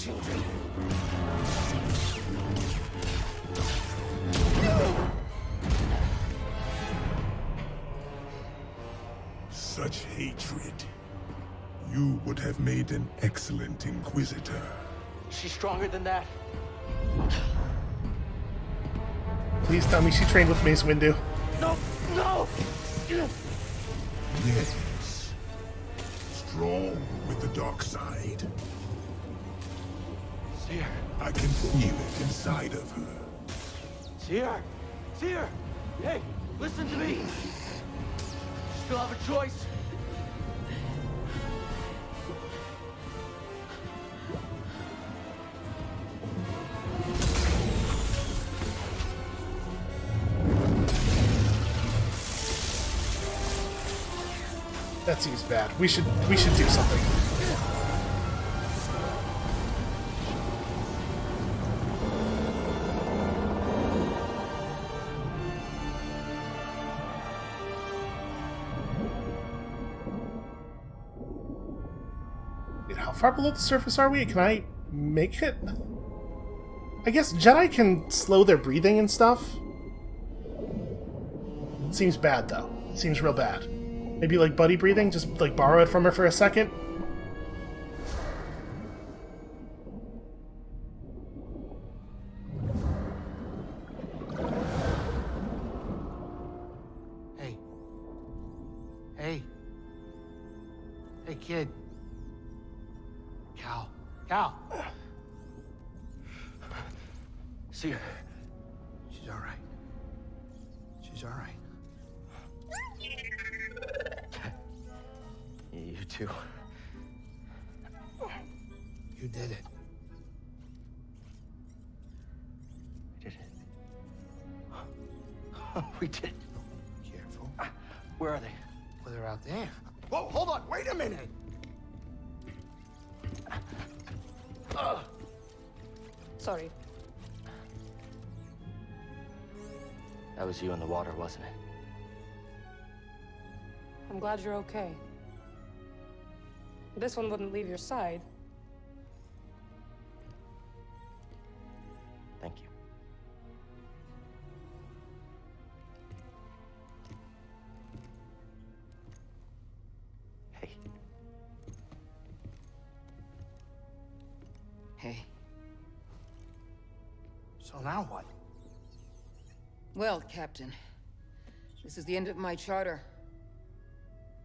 children. Such hatred. You would have made an excellent Inquisitor. She's stronger than that. Please tell me she trained with Mace Windu. No! No! Yes. Strong with the dark side. See her. I can feel it inside of her. See her. See her. Hey, listen to me. Still have a choice. That seems bad. We should do something. Wait, how far below the surface are we? Can I make it? I guess Jedi can slow their breathing and stuff. It seems bad, though. It seems real bad. Maybe like buddy breathing? Just like borrow it from her for a second? Hey. Hey. Hey, kid. Cal. Cal. See her. She's all right. She's all right. You too. You did it. We did it. We did it. Careful. Where are they? Well, they're out there. Whoa, hold on. Wait a minute. Sorry. That was you in the water, wasn't it? I'm glad you're okay. This one wouldn't leave your side. Thank you. Hey. Hey. So now what? Well, Captain, this is the end of my charter.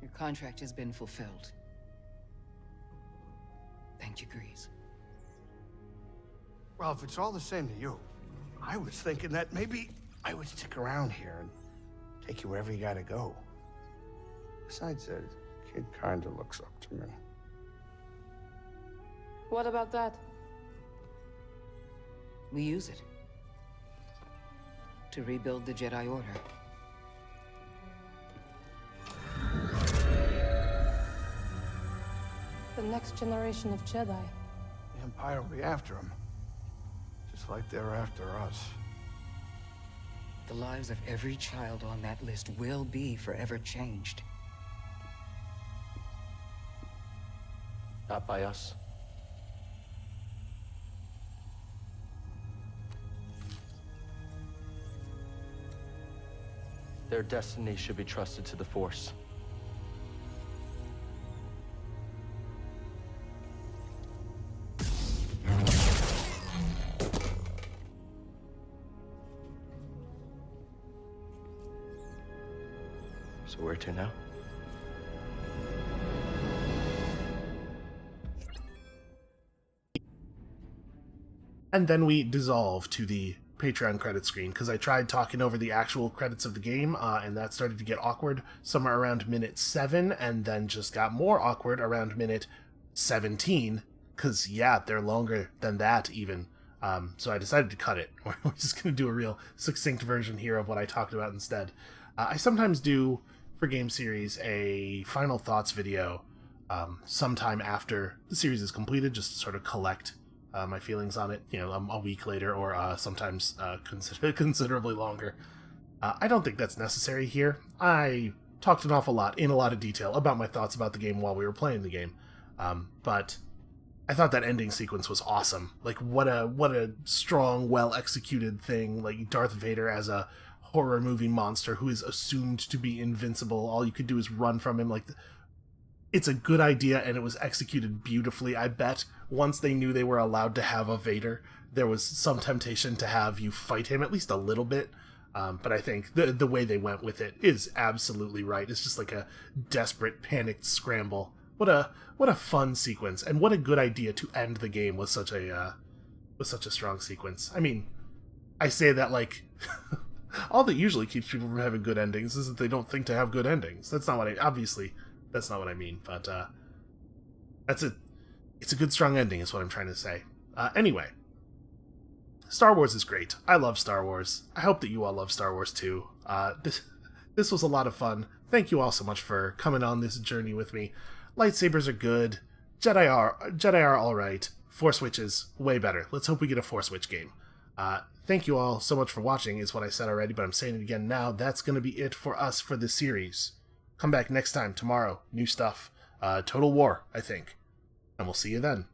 Your contract has been fulfilled. Thank you, Grease. Well, if it's all the same to you, I was thinking that maybe I would stick around here and take you wherever you gotta go. Besides, the kid kinda looks up to me. What about that? We use it to rebuild the Jedi Order. The next generation of Jedi. The Empire will be after him. Just like they're after us. The lives of every child on that list will be forever changed. Not by us. Their destiny should be trusted to the Force. So where to now? And then we dissolve to the Patreon credit screen, because I tried talking over the actual credits of the game, and that started to get awkward somewhere around minute 7, and then just got more awkward around minute 17, because, yeah, they're longer than that, even. So I decided to cut it. We're just going to do a real succinct version here of what I talked about instead. I sometimes do, for Game Series, a final thoughts video sometime after the series is completed, just to sort of collect my feelings on it, you know, a week later, or sometimes considerably longer. I don't think that's necessary here. I talked an awful lot, in a lot of detail, about my thoughts about the game while we were playing the game. But I thought that ending sequence was awesome. Like, what a strong, well-executed thing. Like, Darth Vader as a horror movie monster who is assumed to be invincible. All you could do is run from him. Like, it's a good idea, and it was executed beautifully. I bet once they knew they were allowed to have a Vader, there was some temptation to have you fight him at least a little bit. But I think the way they went with it is absolutely right. It's just like a desperate, panicked scramble. What a fun sequence, and what a good idea to end the game with such a strong sequence. I mean, I say that like all that usually keeps people from having good endings is that they don't think to have good endings. That's not what that's not what I mean. But it's a good strong ending is what I'm trying to say. Anyway, Star Wars is great. I love Star Wars. I hope that you all love Star Wars too. This was a lot of fun. Thank you all so much for coming on this journey with me. Lightsabers are good. Jedi are alright. Force Witches, way better. Let's hope we get a Force Witch game. Thank you all so much for watching, is what I said already, but I'm saying it again now. That's going to be it for us for this series. Come back next time, tomorrow. New stuff. Total War, I think. And we'll see you then.